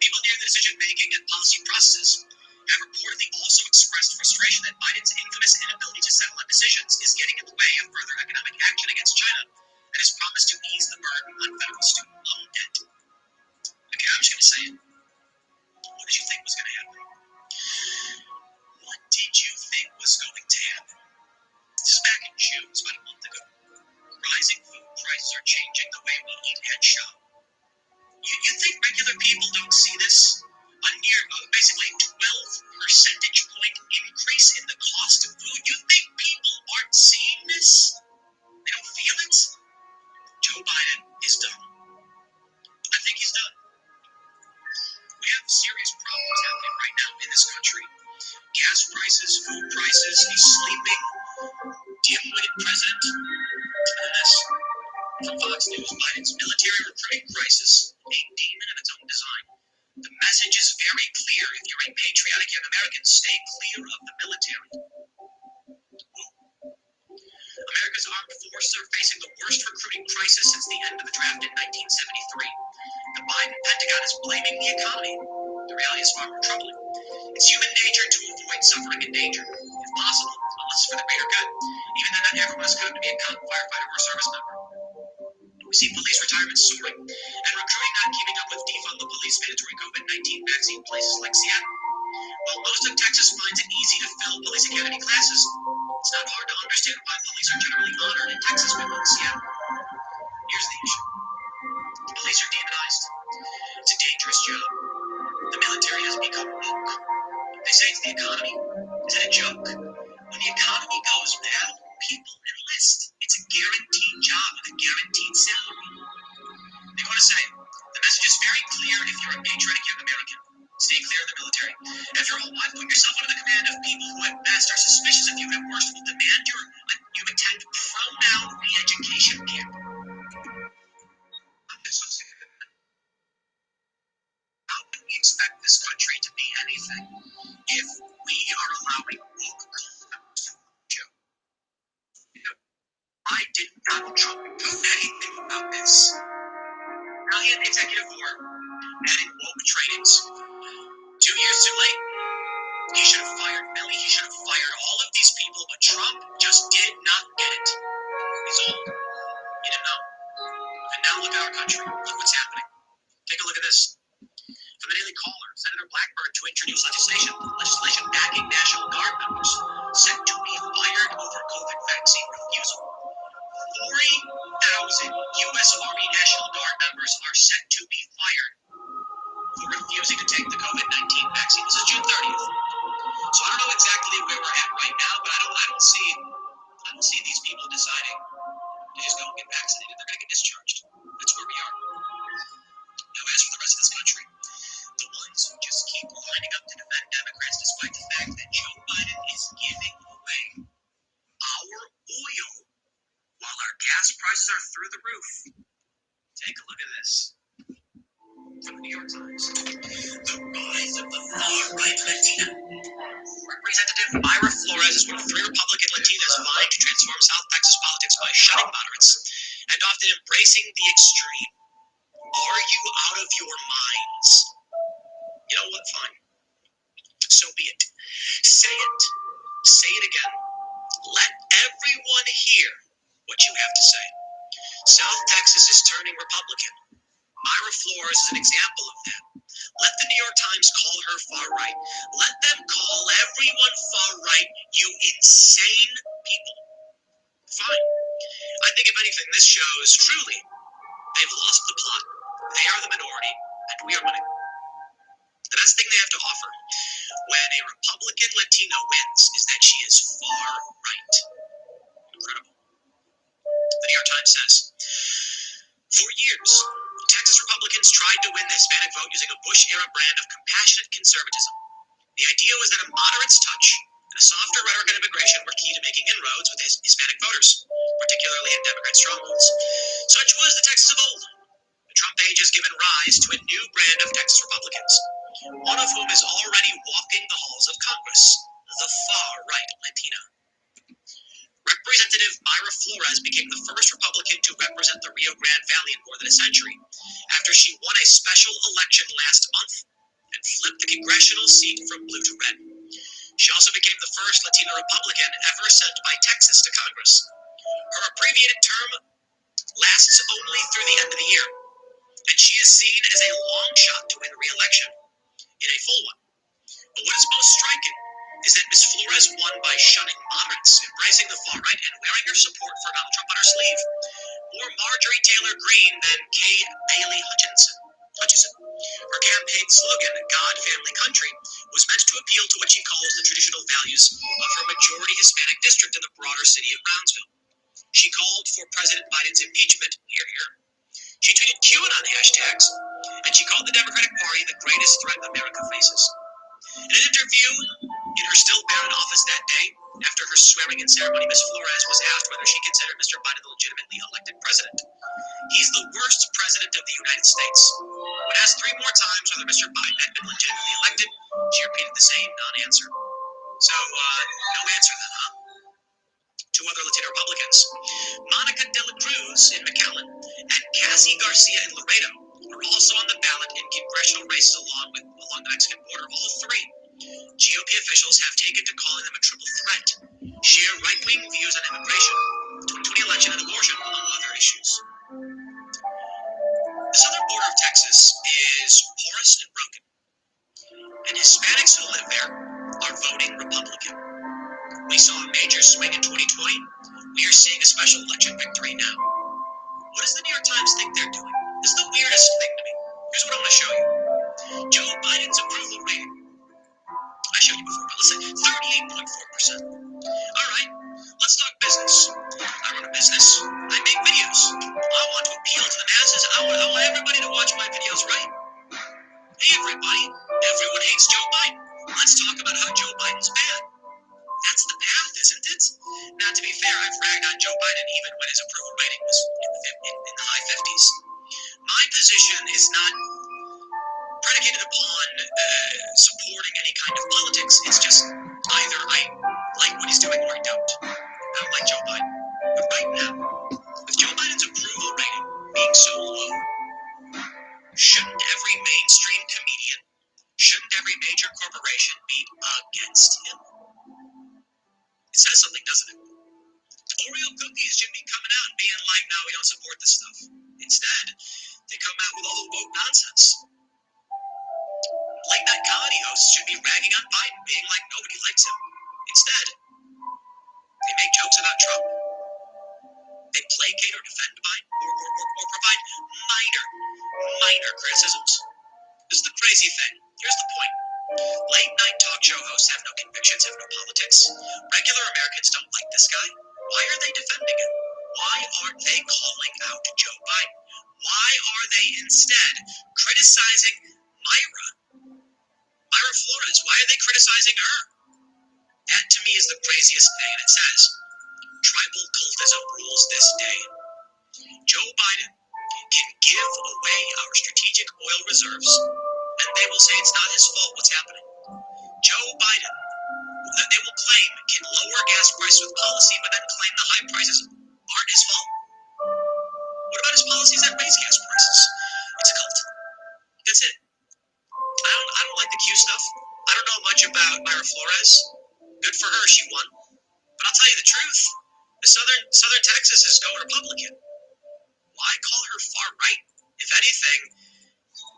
People near the decision-making and policy processes have reportedly also expressed frustration that Biden's infamous inability to settle on decisions is getting in the way of further economic action against China and his promise to ease the burden on federal student loan debt. Okay, I'm just going to say it. What did you think was going to happen? What did you think was going to happen? This is back in June, it's about a month ago. Rising food prices are changing the way we eat and shop. You think regular people don't see this? A near, basically 12 percentage point increase in the cost of food? You think people aren't seeing this? They don't feel it? Joe Biden is done. I think he's done. We have serious problems happening right now in this country. Gas prices, food prices, a sleeping, dim-witted president. And then this. From Fox News, Biden's military recruiting crisis, a demon of its own design. the end of the draft in 1973. The Biden Pentagon is blaming the economy. The reality is far more troubling. It's human nature to avoid suffering and danger, if possible, unless it's for the greater good, even though not everyone is going to be a cop, firefighter, or service member. We see police retirements soaring, and recruiting not keeping up with defund the police mandatory COVID-19 vaccine places like Seattle. While most of Texas finds it easy to fill police academy classes, it's not hard to understand why police are generally honored in Texas but not in Seattle. Here's the issue. The police are demonized. It's a dangerous job. The military has become woke. They say it's the economy. Is it a joke? When the economy goes bad, people enlist. It's a guaranteed job with a guaranteed salary. They want to say, the message is very clear if you're a patriotic young American. Stay clear of the military. After all, why put yourself under the command of people who at best are suspicious of you and at worst will demand you attend pronoun re-education camp? How can we expect this country to be anything if we are allowing woke culture to joke? Why didn't Donald Trump do anything about this? Brilliant executive order adding woke trainings. 2 years too late. He should have fired Millie. He should have fired all of these people, but Trump just did not get it. He's old. He didn't know. And now look at our country. Look what's happening. Take a look at this. From the Daily Caller, Senator Blackburn to introduce legislation backing National Guard members set to be fired over COVID vaccine refusal. 40,000 U.S. Army National Guard members are set to be fired for refusing to take the COVID-19 vaccine. This is June 30th. So I don't know exactly where we're at right now, but I don't see these people deciding to just go and get vaccinated. They're going to get discharged. That's where we are. Now, as for the rest of this country, the ones who just keep lining up to defend Democrats despite the fact that Joe Biden is giving away our oil while our gas prices are through the roof. Take a look at this. From the New York Times. The rise of the far-right Latina. Representative Mayra Flores is one of 3 Republican Latinas vying to transform South Texas politics by shunning moderates and often embracing the extreme. Are you out of your minds? You know what? Fine. So be it. Say it. Say it again. Let everyone hear what you have to say. South Texas is turning Republican. Mayra Flores is an example of that. Let the New York Times call her far right. Let them call everyone far right, you insane people. Fine. I think if anything, this shows truly they've lost the plot. They are the minority, and we are winning. The best thing they have to offer when a Republican Latina wins is that she is far right. Incredible. The New York Times says, for years, Texas Republicans tried to win the Hispanic vote using a Bush-era brand of compassionate conservatism. The idea was that a moderate's touch and a softer rhetoric on immigration were key to making inroads with Hispanic voters, particularly in Democrat strongholds. Such was the Texas of old. The Trump age has given rise to a new brand of Texas Republicans, one of whom is already walking the halls of Congress, the far-right Latina. Representative Mayra Flores became the first Republican to represent the Rio Grande Valley in more than a century, after she won a special election last month and flipped the congressional seat from blue to red. She also became the first Latina Republican ever sent by Texas to Congress. Her abbreviated term lasts only through the end of the year, and she is seen as a long shot to win re-election in a full one. But what is most striking is that Ms. Flores won by shunning moderates, embracing the far right, and wearing her support for Donald Trump on her sleeve. More Marjorie Taylor Greene than Kay Bailey Hutchison. Her campaign slogan, God, Family, Country, was meant to appeal to what she calls the traditional values of her majority Hispanic district in the broader city of Brownsville. She called for President Biden's impeachment, hear, hear. She tweeted QAnon hashtags, and she called the Democratic Party the greatest threat America faces. In an interview in her still barren office that day, after her swearing-in ceremony, Ms. Flores was asked whether she considered Mr. Biden the legitimately elected president. He's the worst president of the United States. When asked 3 more times whether Mr. Biden had been legitimately elected, she repeated the same non-answer. So, no answer then, huh? two other Latino Republicans, Monica de la Cruz in McAllen, and Cassie Garcia in Laredo are also on the ballot in congressional races along the Mexican border. All three GOP officials have taken to calling them a triple threat, share right-wing views on immigration, 2020 election, and abortion, among other issues. The southern border of Texas is porous and broken, and Hispanics who live there are voting Republican. We saw a major swing in 2020. We are seeing a special election victory now. What does the New York Times think they're doing? This is the weirdest thing to me. Here's what I want to show you. Joe Biden's approval rating. I showed you before, but listen, 38.4%. All right, let's talk business. I run a business. I make videos. I want to appeal to the masses. I want everybody to watch my videos, right? Hey, everybody. Everyone hates Joe Biden. Let's talk about how Joe Biden's bad. That's the path, isn't it? Now, to be fair, I've ragged on Joe Biden even when his approval rating was in the high 50s. My position is not predicated upon supporting any kind of politics. It's just either I like what he's doing or I don't. I don't like Joe Biden. But right now, with Joe Biden's approval rating being so low, shouldn't every mainstream comedian, shouldn't every major corporation be against him? It says something, doesn't it? Oreo cookies should be coming out and being like, no, we don't support this stuff. Instead, they come out with all the woke nonsense. Late night comedy hosts should be ragging on Biden, being like nobody likes him. Instead, they make jokes about Trump. They placate or defend Biden or provide minor criticisms. This is the crazy thing. Here's the point. Late night talk show hosts have no convictions, have no politics. Regular Americans don't like this guy. Why are they defending him? Why aren't they calling out Joe Biden? Why are they instead criticizing Myra Flores? Why are they criticizing her? That to me is the craziest thing. And it says, tribal cultism rules this day. Joe Biden can give away our strategic oil reserves, and they will say it's not his fault what's happening. Joe Biden, that they will claim, can lower gas prices with policy, but then claim the high prices aren't his fault? What about his policies that raise gas prices? It's a cult. That's it. I don't like the Q stuff. I don't know much about Myra Flores. Good for her, she won. But I'll tell you the truth. The Southern Texas is going Republican. Why call her far right? If anything,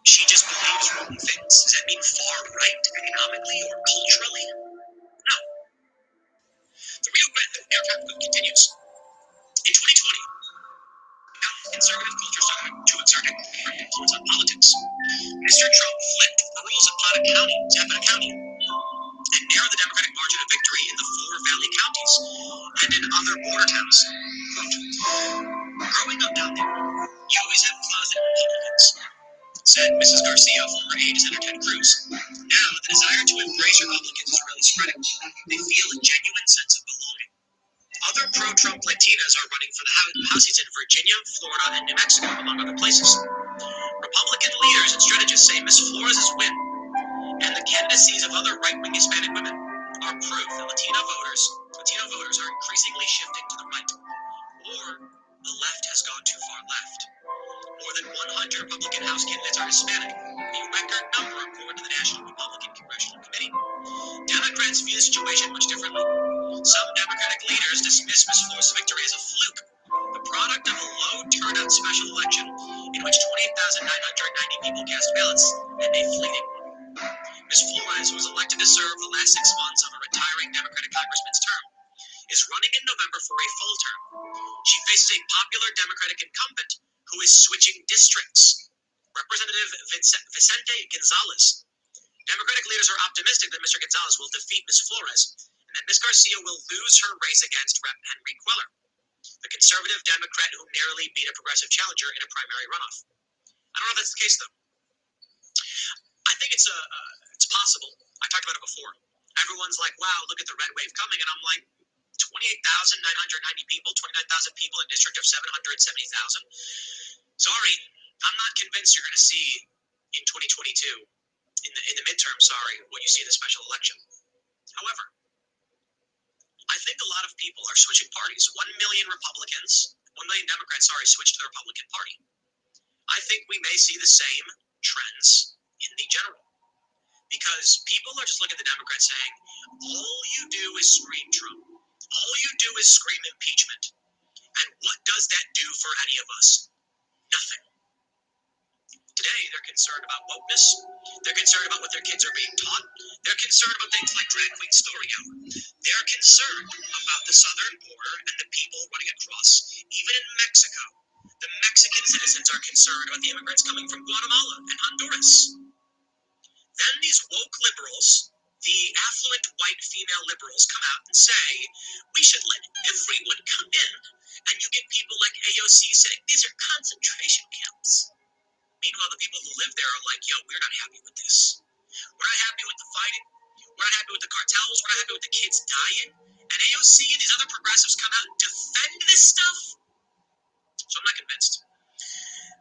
she just believes wrong things. Does that mean far right economically or culturally? No. The Rio Grande air traffic continues. In 2020, conservative culture started to exert a influence on politics. Mr. Trump flipped rules upon a county, Zapata County, and narrowed the Democratic margin of victory in the four Valley counties and in other border towns. Quote, growing up down there, you always have closet Republicans, said Mrs. Garcia, former aide to Senator Ted Cruz. Now, the desire to embrace Republicans is really spreading. They feel a genuine sense of belonging. Other pro-Trump Latinas are running for the House seats in Virginia, Florida, and New Mexico, among other places. Republican leaders and strategists say Ms. Flores' win and the candidacies of other right-wing Hispanic women are proof that Latino voters are increasingly shifting to the right, or the left has gone too far left. More than 100 Republican House candidates are Hispanic, a record number according to the National Republican Congressional Committee. Democrats view the situation much differently. Some Democratic leaders dismiss Ms. Flores' victory as a fluke, the product of a low turnout special election in which 28,990 people cast ballots and a fleeting one. Ms. Flores, who was elected to serve the last 6 months of a retiring Democratic congressman's term, is running in November for a full term. She faces a popular Democratic incumbent who is switching districts, Representative Vicente Gonzalez. Democratic leaders are optimistic that Mr. Gonzalez will defeat Ms. Flores and that Ms. Garcia will lose her race against Rep. Henry Queller, the conservative Democrat who narrowly beat a progressive challenger in a primary runoff. I don't know if that's the case, though. I think it's possible. I talked about it before. Everyone's like, wow, look at the red wave coming. And I'm like, 28,990 people, 29,000 people in a district of 770,000. Sorry, I'm not convinced you're going to see in 2022, in the midterm, what you see in the special election. However, I think a lot of people are switching parties. 1 million Democrats, switched to the Republican Party. I think we may see the same trends in the general. Because people are just looking at the Democrats saying, all you do is scream Trump. All you do is scream impeachment. And what does that do for any of us? Nothing. Today, they're concerned about wokeness. They're concerned about what their kids are being taught. They're concerned about things like drag queen story hour. They're concerned about the southern border and the people running across. Even in Mexico, the Mexican citizens are concerned about the immigrants coming from Guatemala and Honduras. Then these woke liberals, the affluent white female liberals, come out and say, we should let everyone come in. And you get people like AOC saying, these are concentration camps. Meanwhile, the people who live there are like, yo, we're not happy with this. We're not happy with the fighting. We're not happy with the cartels. We're not happy with the kids dying. And AOC and these other progressives come out and defend this stuff. So I'm not convinced.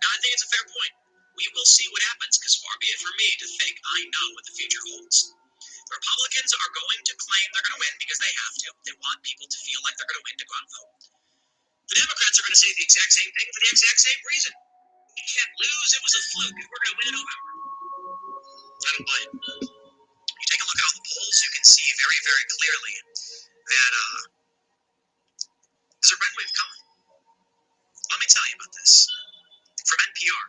Now, I think it's a fair point. We will see what happens, because far be it from me to think I know what the future holds. The Republicans are going to claim they're going to win because they have to. They want people to feel like they're going to win to go out and vote. The Democrats are going to say the exact same thing for the exact same reason. We can't lose. It was a fluke. We're going to win in November. I don't buy it. You take a look at all the polls, you can see very, very clearly that there's a red wave coming. Let me tell you about this. From NPR,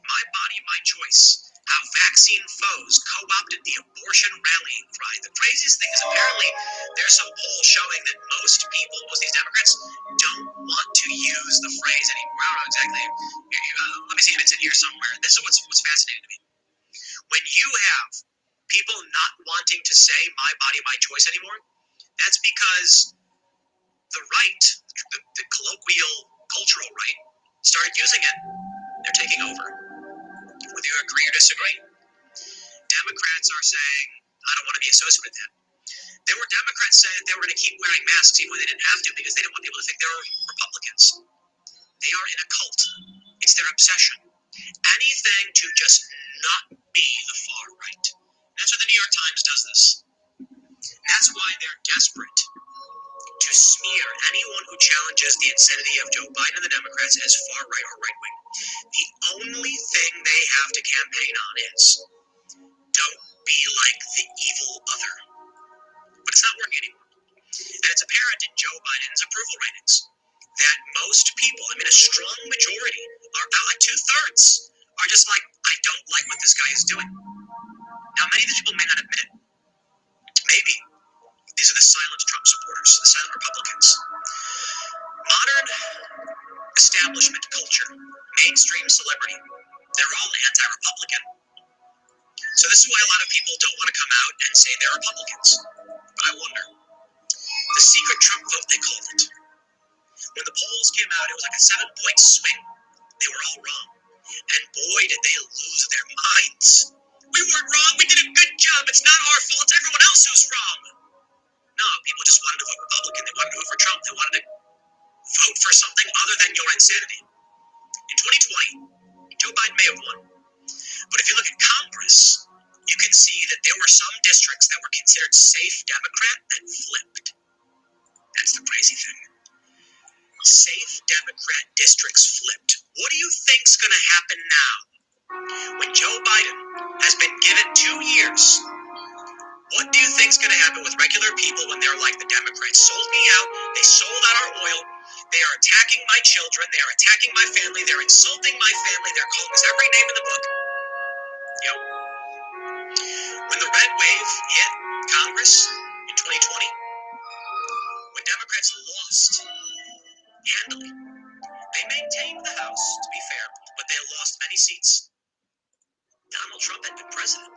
My Body, My Choice, how vaccine foes co-opted the abortion rallying cry. The craziest thing is apparently there's some polls showing that most people, most of these Democrats, don't want to use the phrase anymore. I don't know exactly. Let me see if it's in here somewhere. This is what's fascinating to me. When you have people not wanting to say my body, my choice anymore, that's because the right, the colloquial, cultural right, started using it. They're taking over. Whether you agree or disagree, Democrats are saying, I don't want to be associated with that. There were Democrats saying that they were going to keep wearing masks even when they didn't have to because they didn't want people to think they were Republicans. They are in a cult. It's their obsession. Anything to just not be the far right. That's what the New York Times does this. That's why they're desperate to smear anyone who challenges the insanity of Joe Biden and the Democrats as far right or right wing. The only thing they have to campaign on is don't be like the evil other. But it's not working anymore. And it's apparent in Joe Biden's approval ratings that most people, a strong majority, are like 2/3, are just like, I don't like what this guy is doing. Now, many of these people may not admit it. Maybe these are the silent Trump supporters, the silent Republicans. Modern establishment culture, mainstream celebrity, they're all anti-Republican. So this is why a lot of people don't want to come out and say they're Republicans. But I wonder, the secret Trump vote, they called it. When the polls came out, it was like a 7-point swing. They were all wrong. And boy, did they lose their minds. We weren't wrong. We did a good job. It's not our fault. It's everyone else who's wrong. No, people just wanted to vote Republican. They wanted to vote for Trump. They wanted to vote for something other than your insanity. In 2020, Joe Biden may have won. But if you look at Congress, you can see that there were some districts that were considered safe Democrat that flipped. That's the crazy thing. Safe Democrat districts flipped. What do you think's going to happen now? When Joe Biden has been given 2 years, what do you think's going to happen with regular people when they're like, the Democrats sold me out, they sold out our oil, they are attacking my children, they are attacking my family, they're insulting my family, they're calling us every name in the book. Yep. When the red wave hit Congress in 2020, when Democrats lost handily, they maintained the House, to be fair, but they lost many seats. Donald Trump had been president,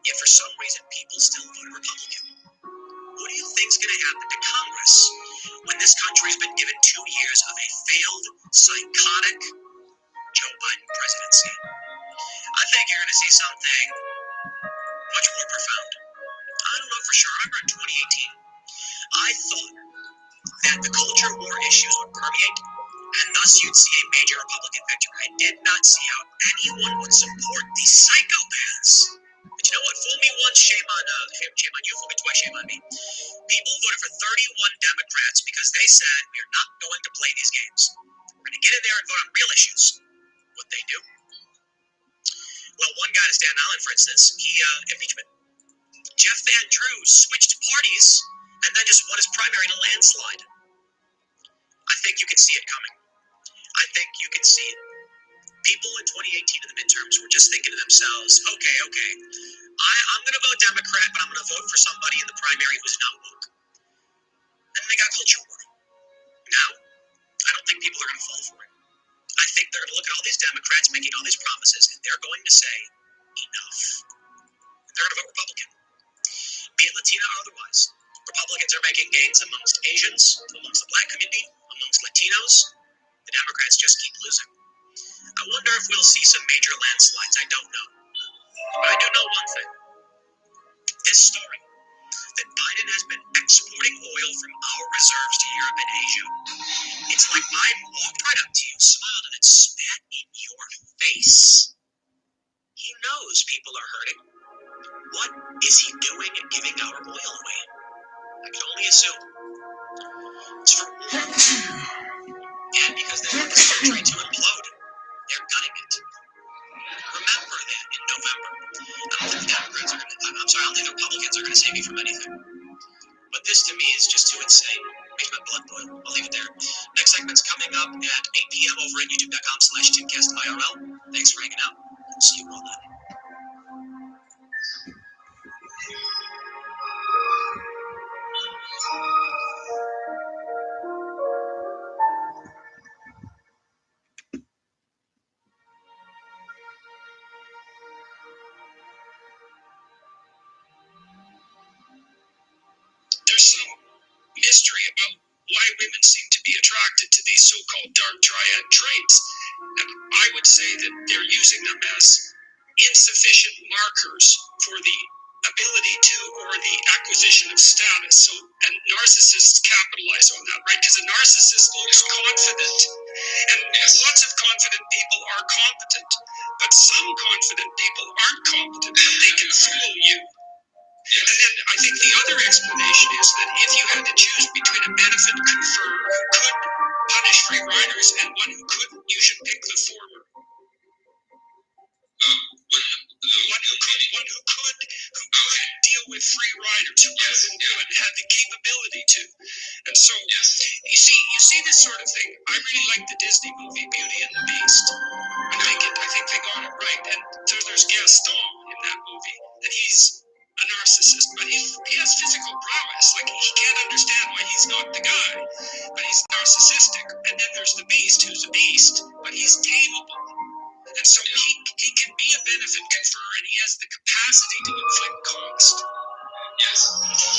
yet for some reason people still voted Republican. What do you think's going to happen to Congress when this country's been given 2 years of a failed, psychotic Joe Biden presidency? I think you're going to see something much more profound. I don't know for sure. I remember in 2018, I thought that the culture war issues would permeate, and thus you'd see a major Republican victory. I did not see how anyone would support these psychopaths. But you know what? Fool me once, shame on you. Fool me twice, shame on me. People voted for 31 Democrats because they said we are not going to play these games. We're going to get in there and vote on real issues. What they do? Well, one guy to Staten Island, for instance, impeachment. Jeff Van Drew switched parties and then just won his primary in a landslide. I think you can see it coming. I think you can see it. People in 2018 in the midterms were just thinking to themselves, okay, I'm going to vote Democrat, but I'm going to vote for somebody in the primary who's not woke. And they got culture war. Now, I don't think people are going to fall for it. I think they're going to look at all these Democrats making all these promises, and they're going to say, enough. They're going to vote Republican. Be it Latina or otherwise. Republicans are making gains amongst Asians, amongst the black community, amongst Latinos. The Democrats just keep losing. I wonder if we'll see some major landslides. I don't know. But I do know one thing. This story, that Biden has been exporting oil from our reserves to Europe and Asia, it's like Biden walked right up to you, smiled, and then spat in your face. He knows people are hurting. What is he doing giving our oil away? I can only assume. It's for war. And because they want this country to implode. They're gunning it. Remember that in November. I don't think the Republicans are going to save you from anything. But this to me is just too insane. Makes my blood boil. I'll leave it there. Next segment's coming up at 8 p.m. over at youtube.com/TimCastIRL. Thanks for hanging out. See you all then. There's some mystery about why women seem to be attracted to these so-called dark triad traits. And I would say that they're using them as insufficient markers for the ability to or the acquisition of status. So, and narcissists capitalize on that, right? Because a narcissist looks confident, and lots of confident people are competent, but some confident people aren't competent, but they can fool you. And then I think the other explanation is that if you had to choose between a benefit conferrer who could punish free riders and one who couldn't, you should pick the former. One who could deal with free riders, who couldn't do it, had the capability to. And so, you see this sort of thing. I really like the Disney movie Beauty and the Beast. I think they got it right. And so there's Gaston in that movie, and he's a narcissist, but he has physical prowess. Like, he can't understand why he's not the guy, but he's narcissistic. And then there's the Beast, who's a beast, but he's tameable. And so he can be a benefit conferrer, and he has the capacity to inflict cost. Yes.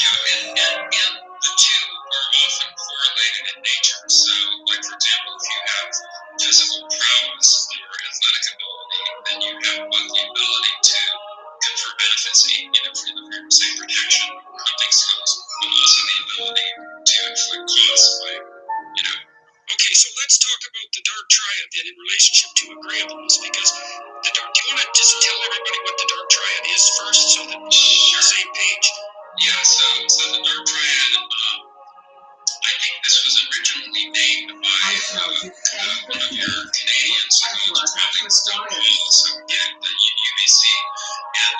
Yeah, and the two are often correlated in nature. So, like, for example, if you have physical prowess or athletic ability, then you have both the ability to confer benefits, say protection, hunting skills, but also the ability to inflict costs by, Okay, so let's talk about the dark triad then in relationship to agreeableness, because do you want to just tell everybody what the dark triad is first so that we're all on the same page? Yeah, so the dark triad, I think this was originally named by one of your Canadian psychologists, probably so the UBC, and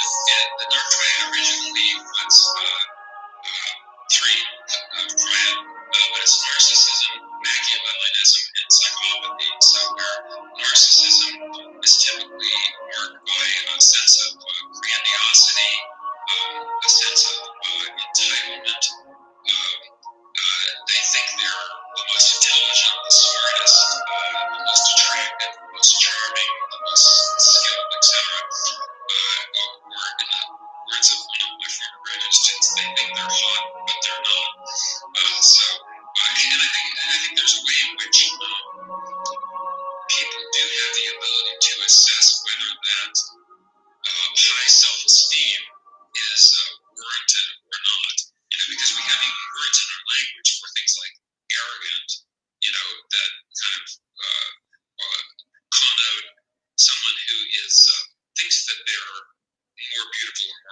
the dark triad originally was three triad, but it's narcissism, Machiavellianism, and psychopathy. So where narcissism is typically marked by a sense of grandiosity, a sense of entitlement. They think they're the most intelligent, the smartest, the most attractive, the most charming, the most skilled, etc. Or in the words of one of my former graduate students, they think they're hot, but they're not. And I think there's a way in which people do have the ability to assess whether that high self-esteem is warranted or not. Because we have even words in our language for things like arrogant, that kind of connote someone who thinks that they're more beautiful or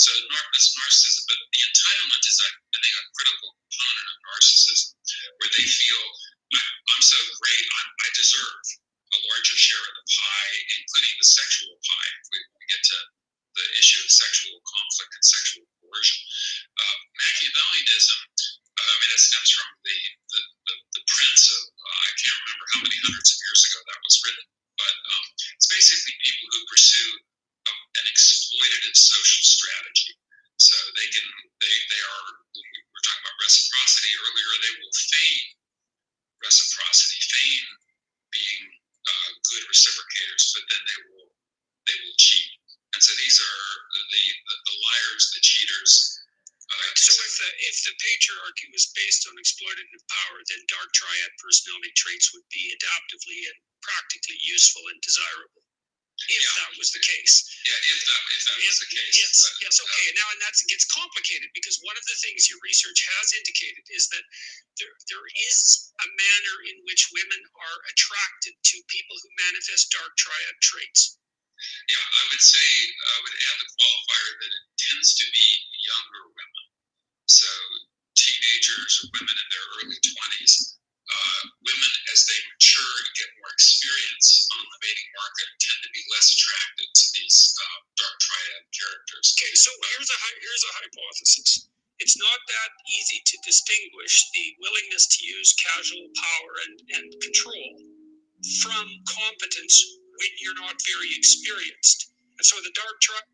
So that's narcissism, but the entitlement is, I think, a critical component of narcissism, where they feel, I'm so great, I deserve a larger share of the pie, including the sexual pie, if we get to the issue of sexual conflict and sexual coercion. Machiavellianism, that stems from the Prince of, I can't remember how many hundreds of years ago that was written, but it's basically people who pursue an exploitative social strategy. So they are, we were talking about reciprocity earlier, they will feign reciprocity, feign being good reciprocators, but then they will cheat. And so these are the liars, the cheaters. So if the patriarchy was based on exploitative power, then dark triad personality traits would be adaptively and practically useful and desirable. If that was the case. Yeah, if that was the case. Yes, okay. Now, and that gets complicated because one of the things your research has indicated is that there is a manner in which women are attracted to people who manifest dark triad traits. Yeah, I would say, I would add the qualifier that it tends to be younger women. So teenagers or women in their early 20s. Women, as they mature and get more experience on the mating market, tend to be less attracted to these dark triad characters. Okay, so here's a hypothesis. It's not that easy to distinguish the willingness to use casual power and control from competence when you're not very experienced. And so the dark triad.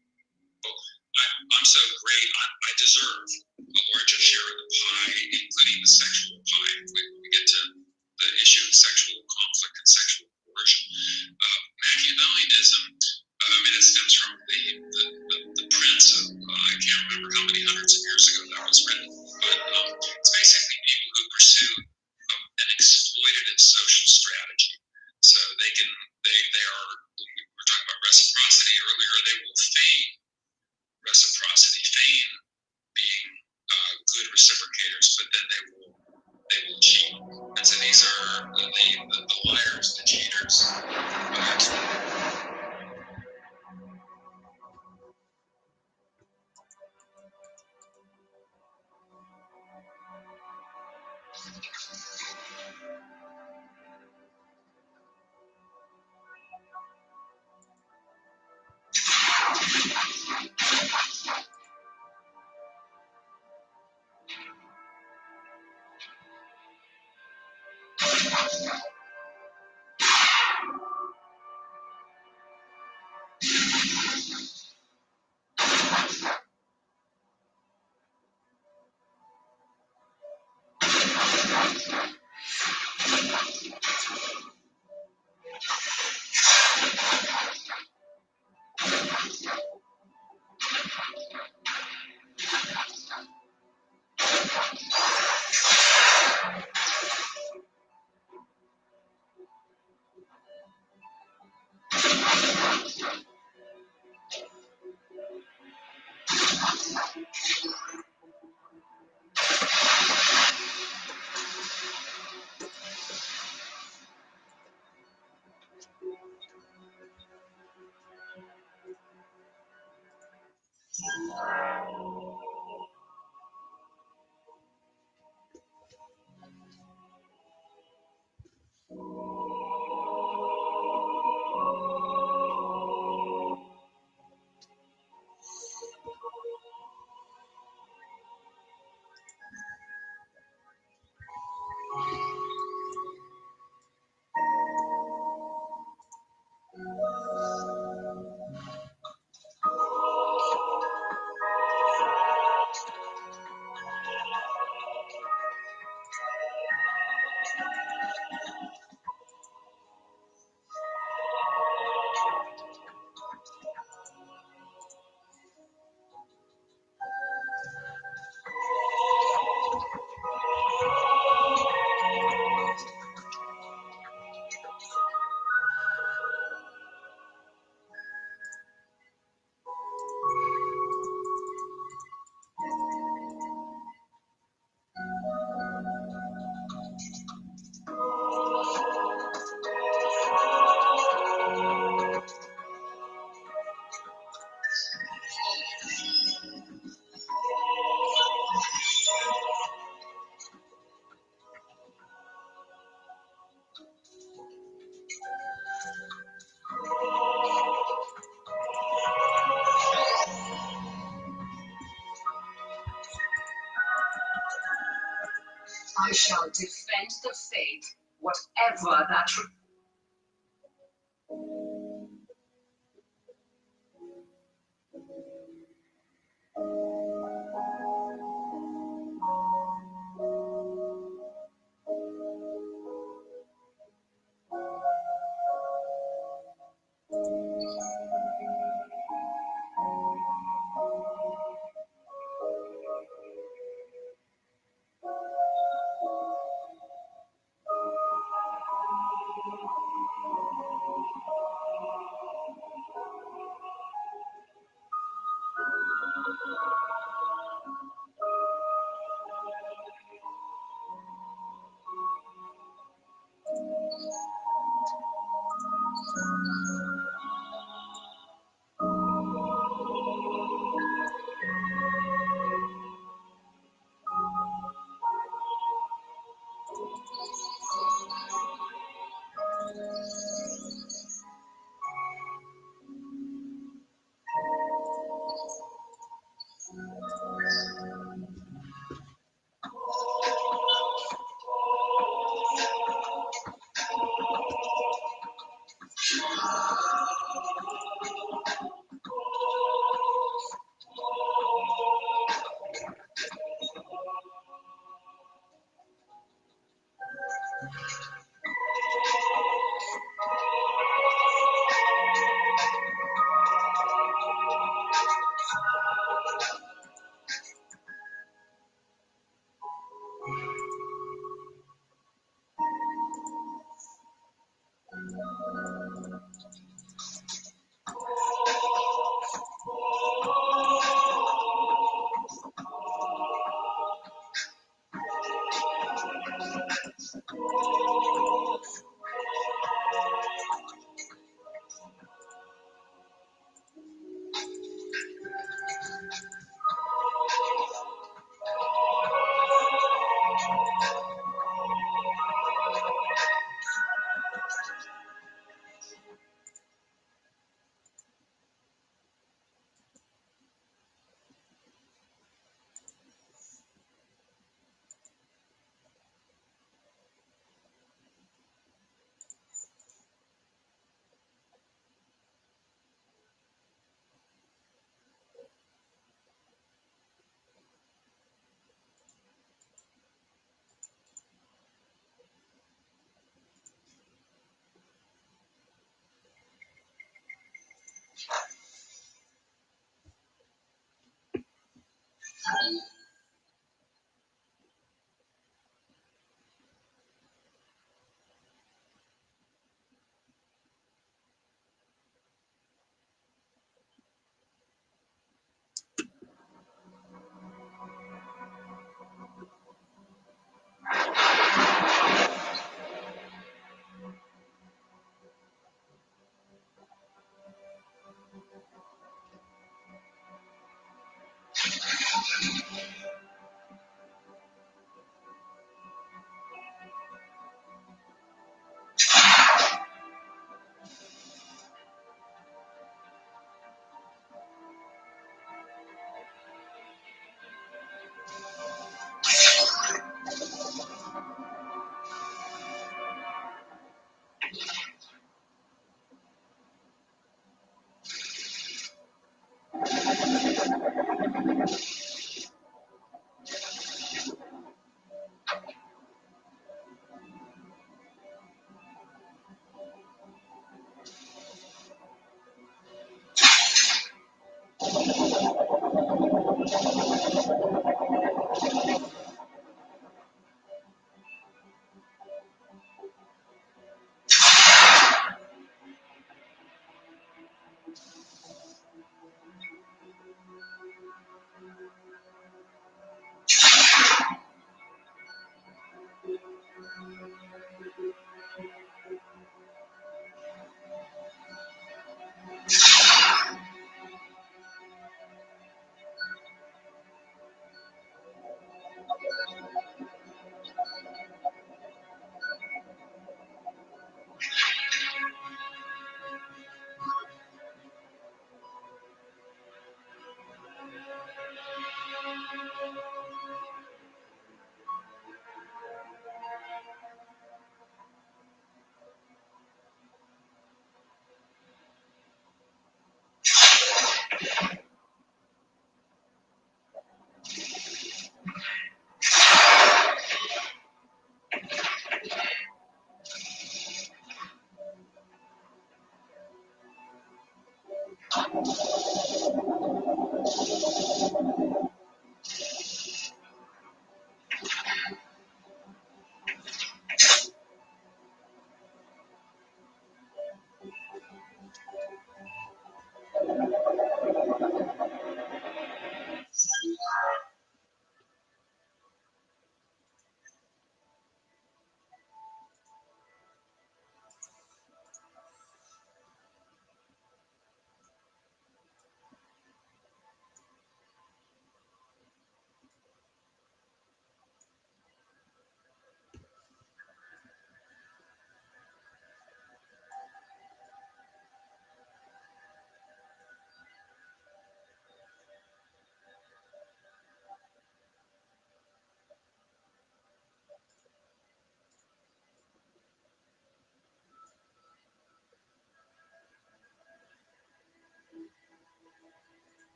I'm so great, I deserve a larger share of the pie, including the sexual pie, if we get to the issue of sexual conflict and sexual coercion. Machiavellianism, it stems from the Prince of, I can't remember how many hundreds of years ago that was written, but it's basically people who pursue an exploitative social strategy. So they are, we were talking about reciprocity earlier, they will feign reciprocity, feign being good reciprocators, but then they will cheat. And so these are the liars, the cheaters. shall defend the faith, whatever that.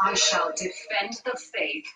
I shall defend the faith.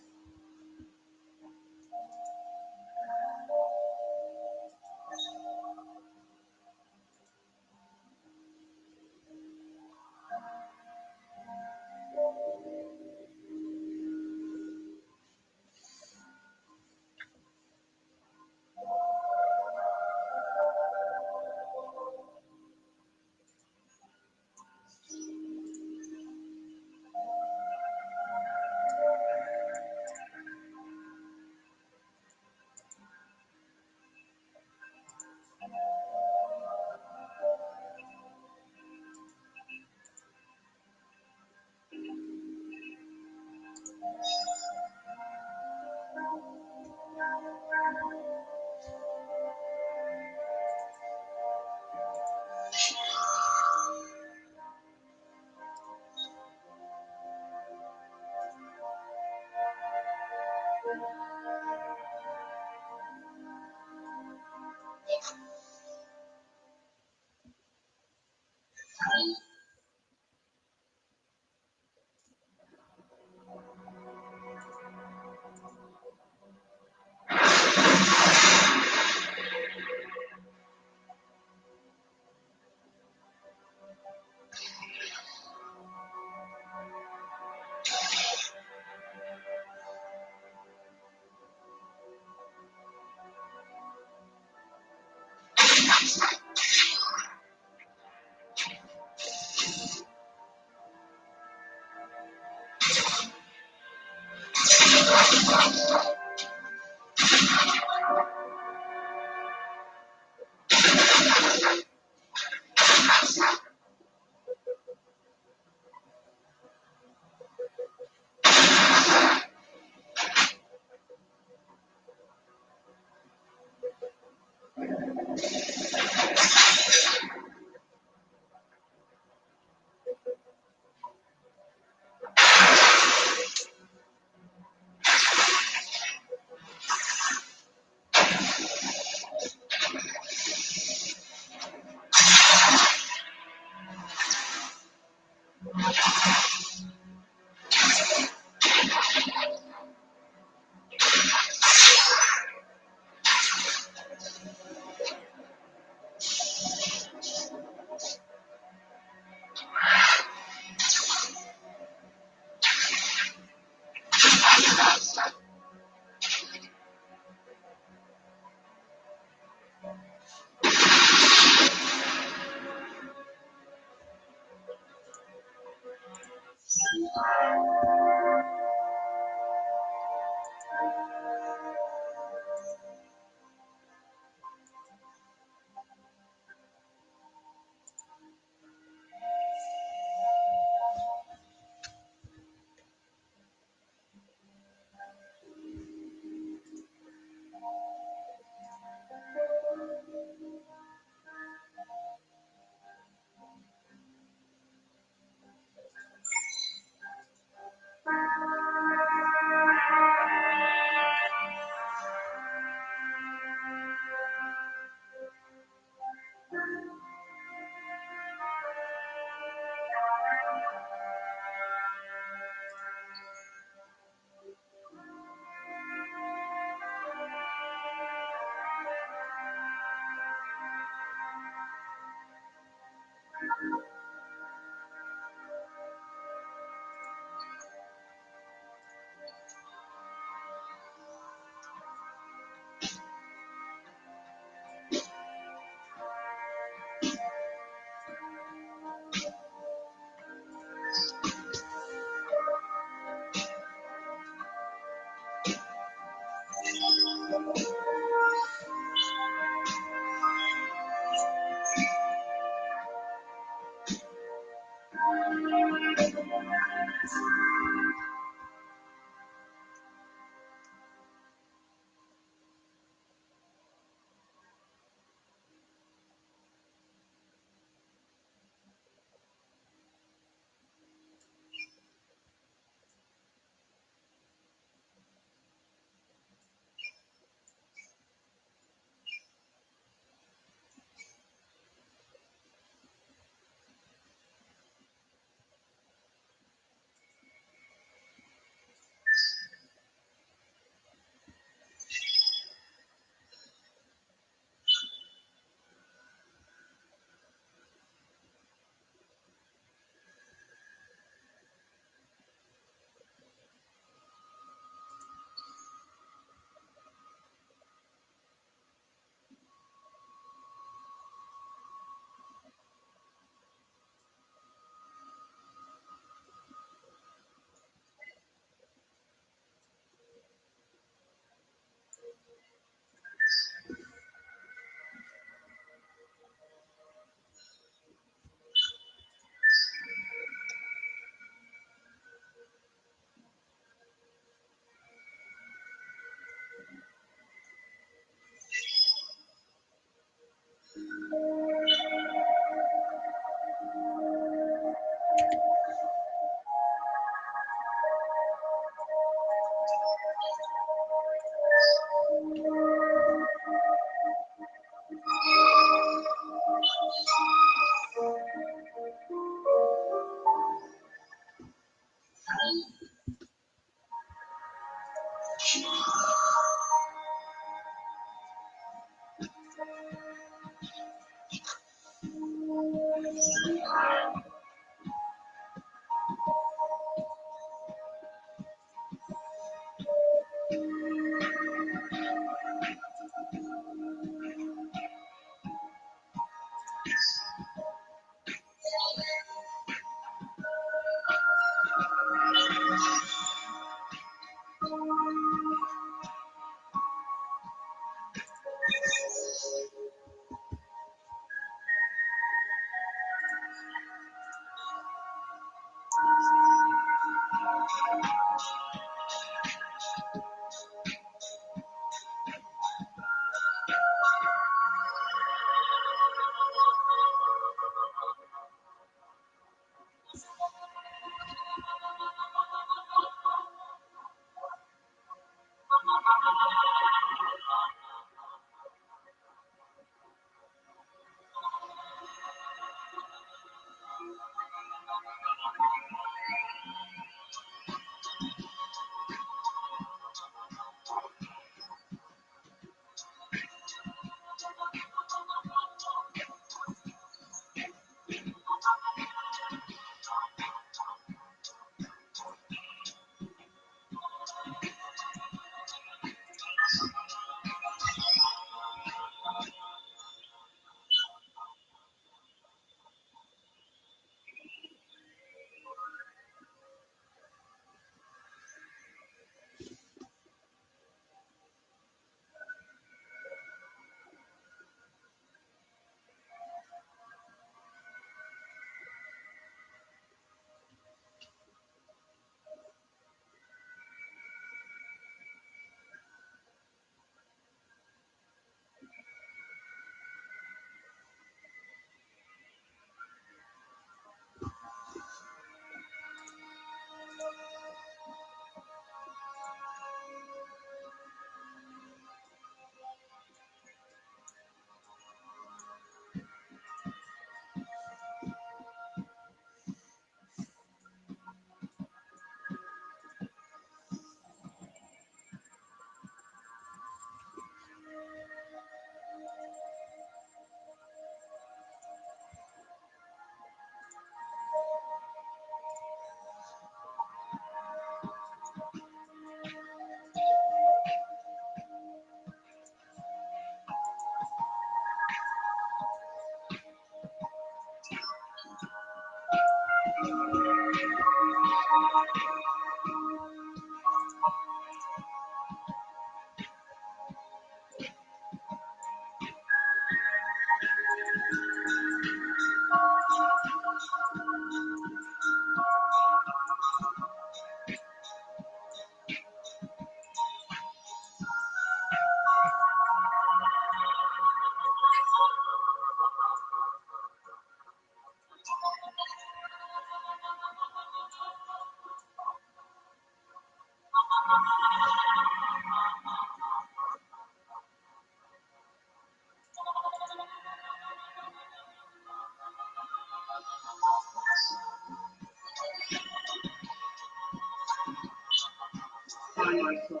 done, my Claude.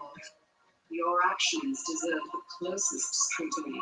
Your actions deserve the closest scrutiny.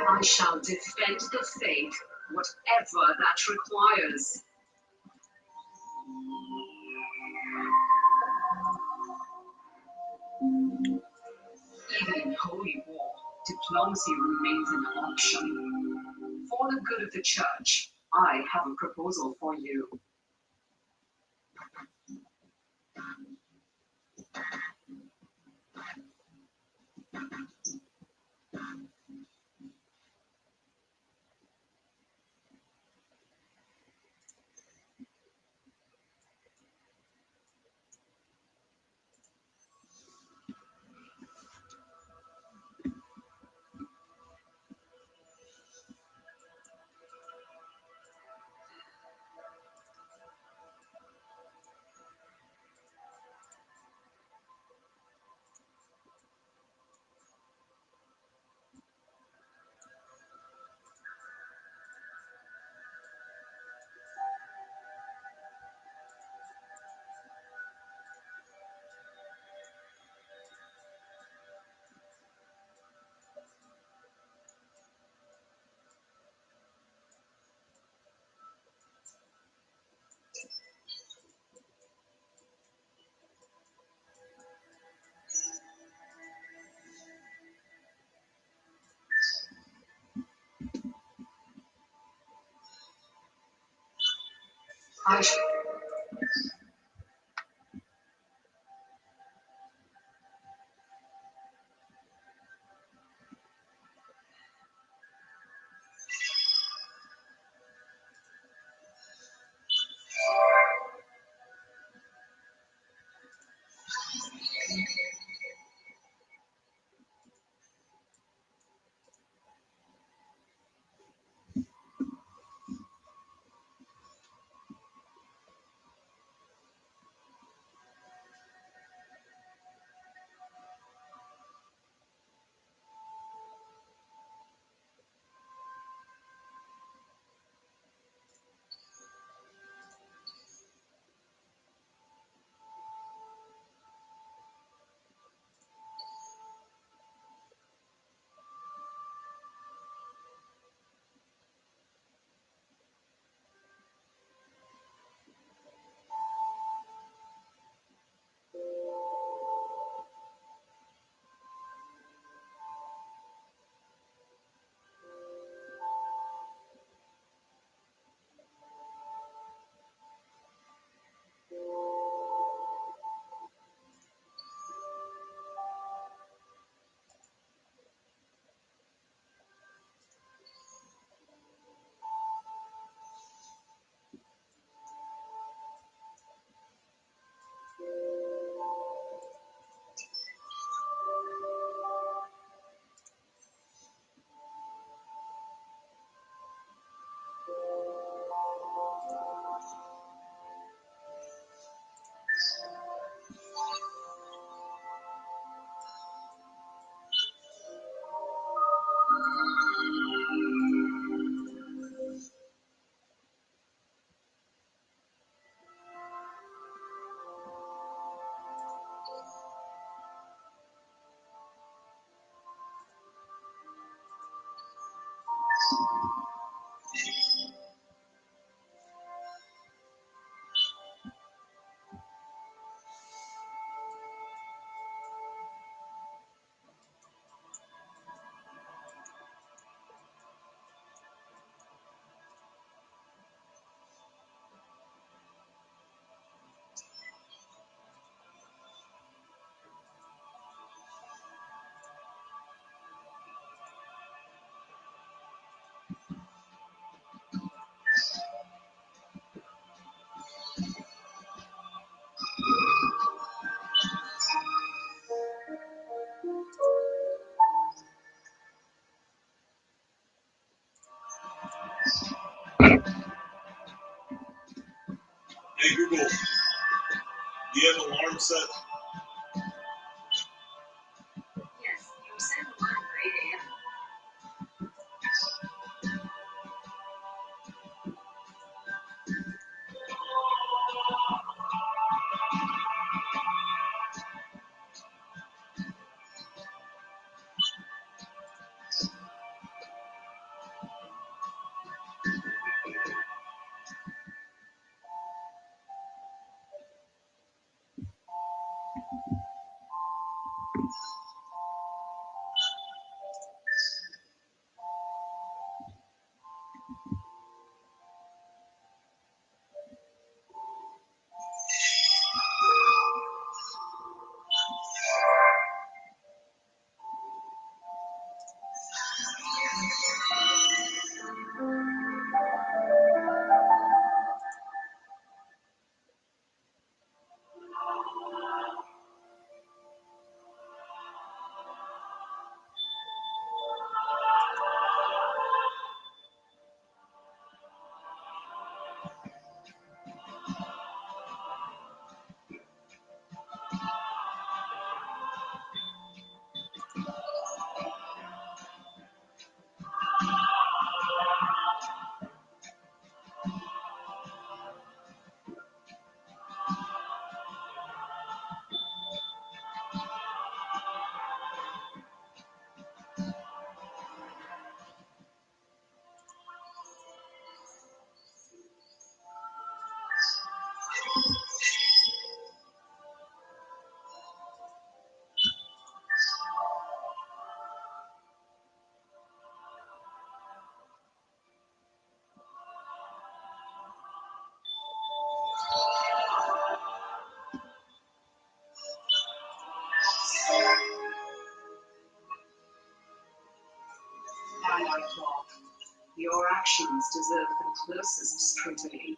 I shall defend the faith, whatever that requires. Even in holy war, diplomacy remains an option. For the good of the church, I have a proposal for you. I Hey Google, do you have an alarm set? Yes, you said the word for 8 a.m. And I thought, your actions deserve the closest scrutiny.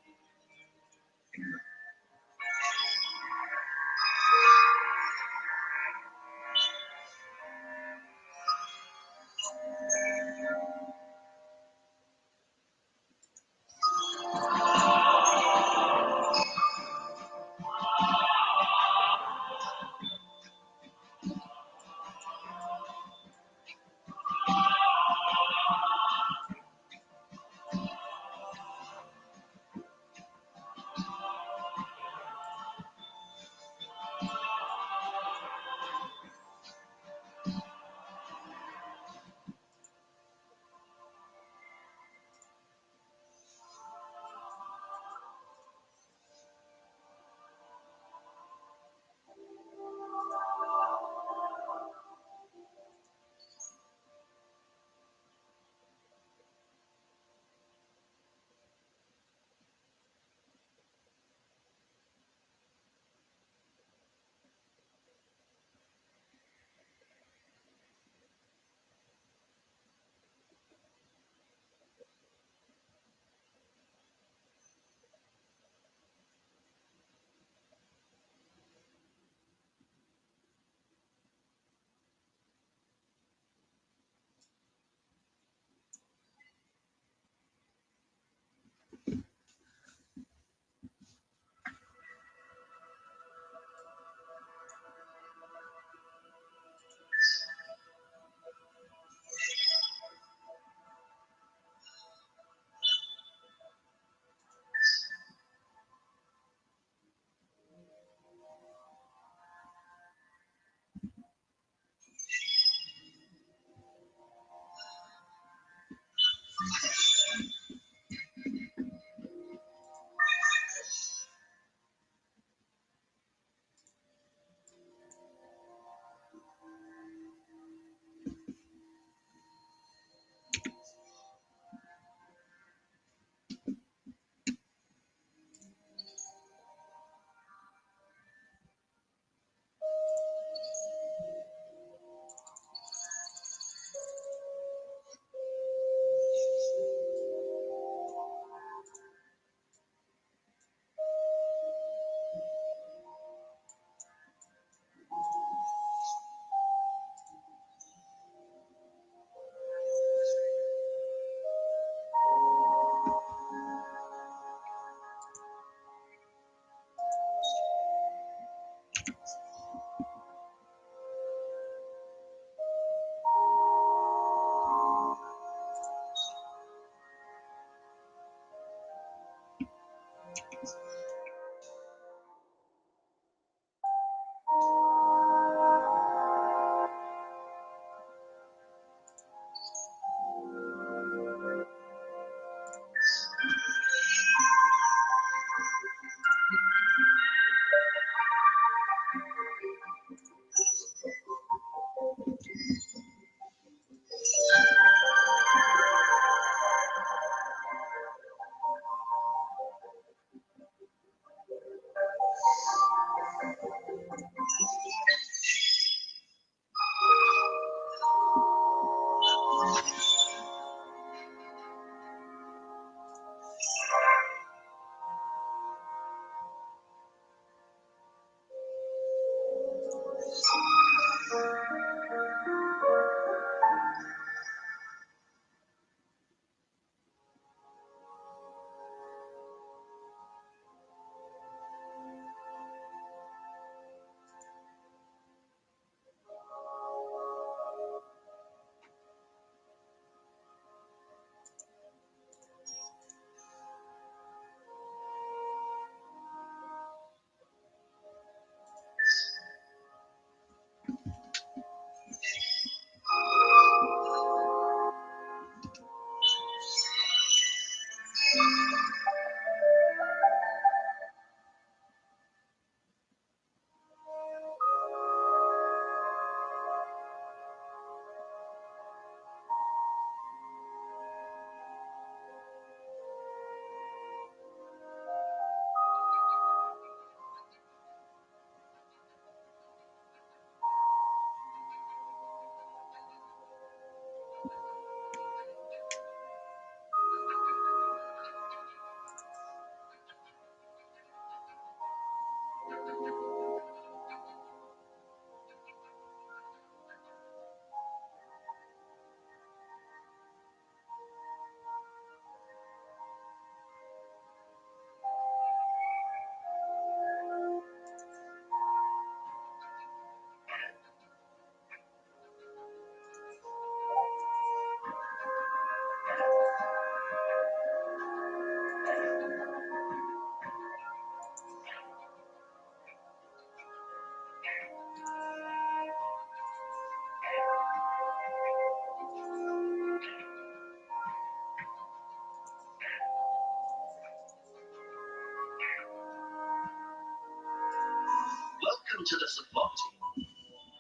Welcome to the Safari.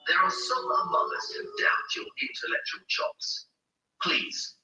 There are some among us who doubt your intellectual chops. Please.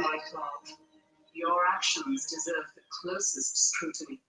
my cloth. Your actions deserve the closest scrutiny.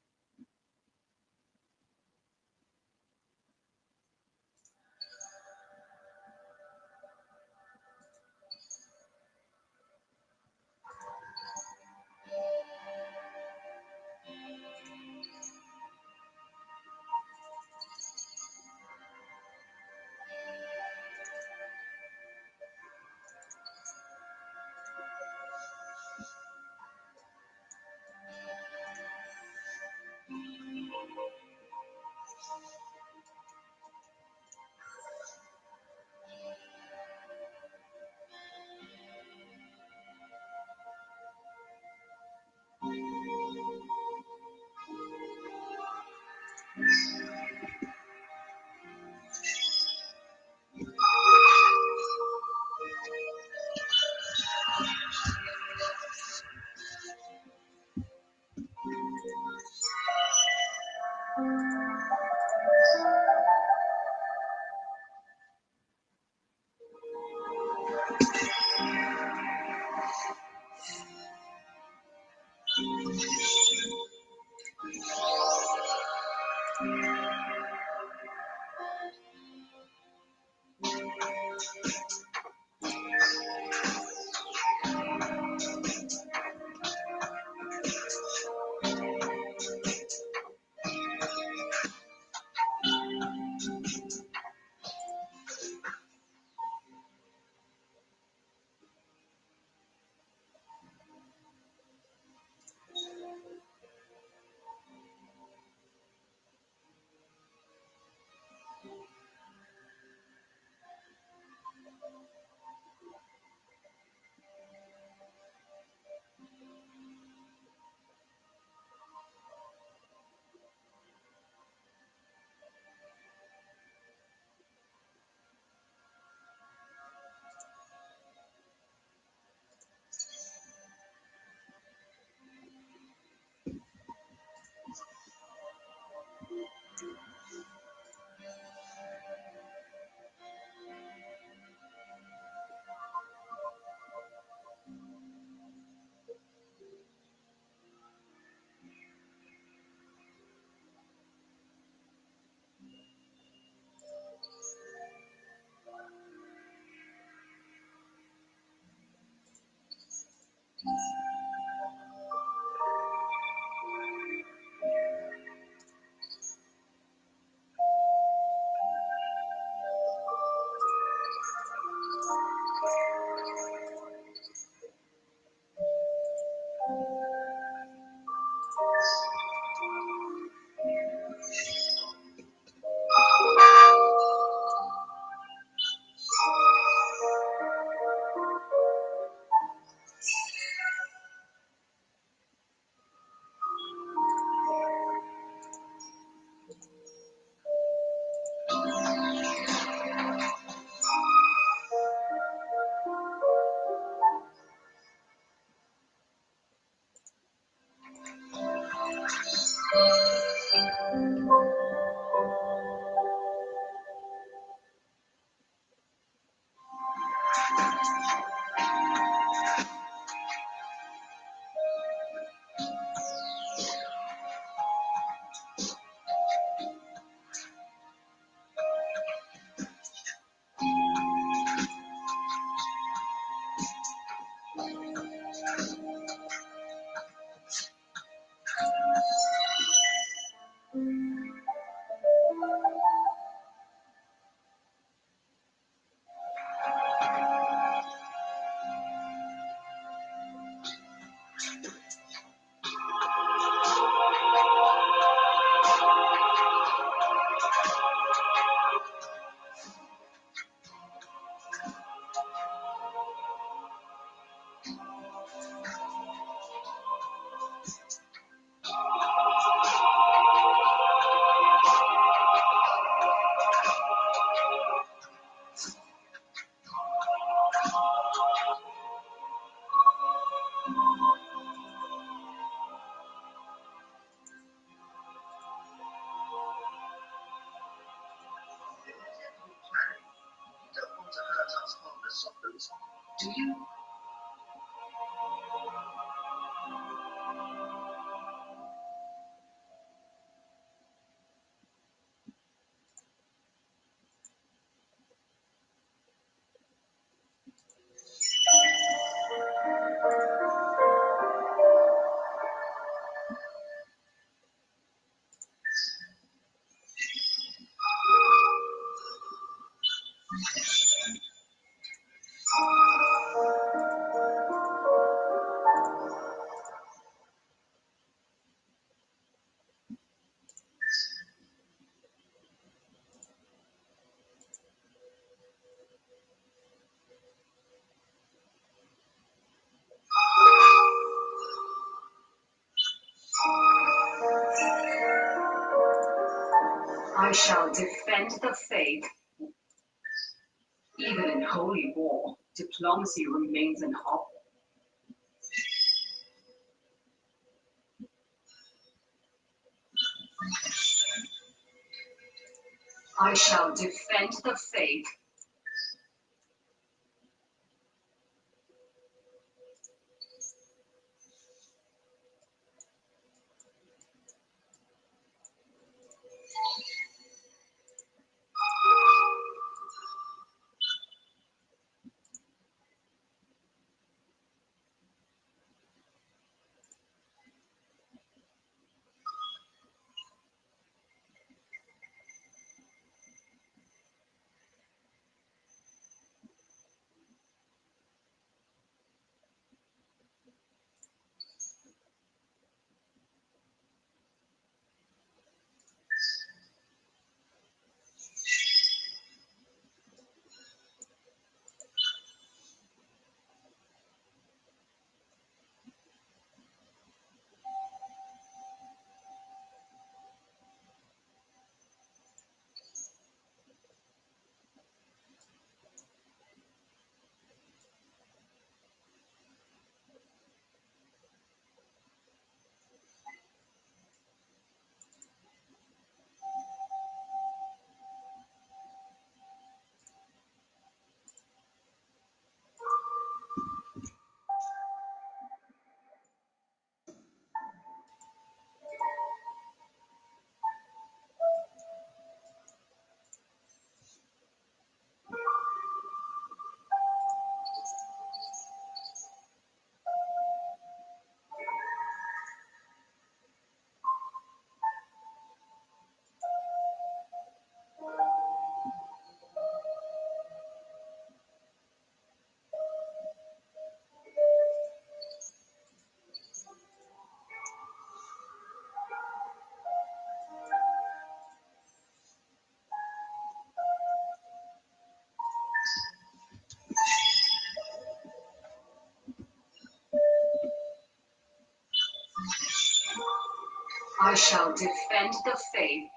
Do you? I shall defend the faith. Even in holy war, diplomacy remains an option. I shall defend the faith. I shall defend the faith.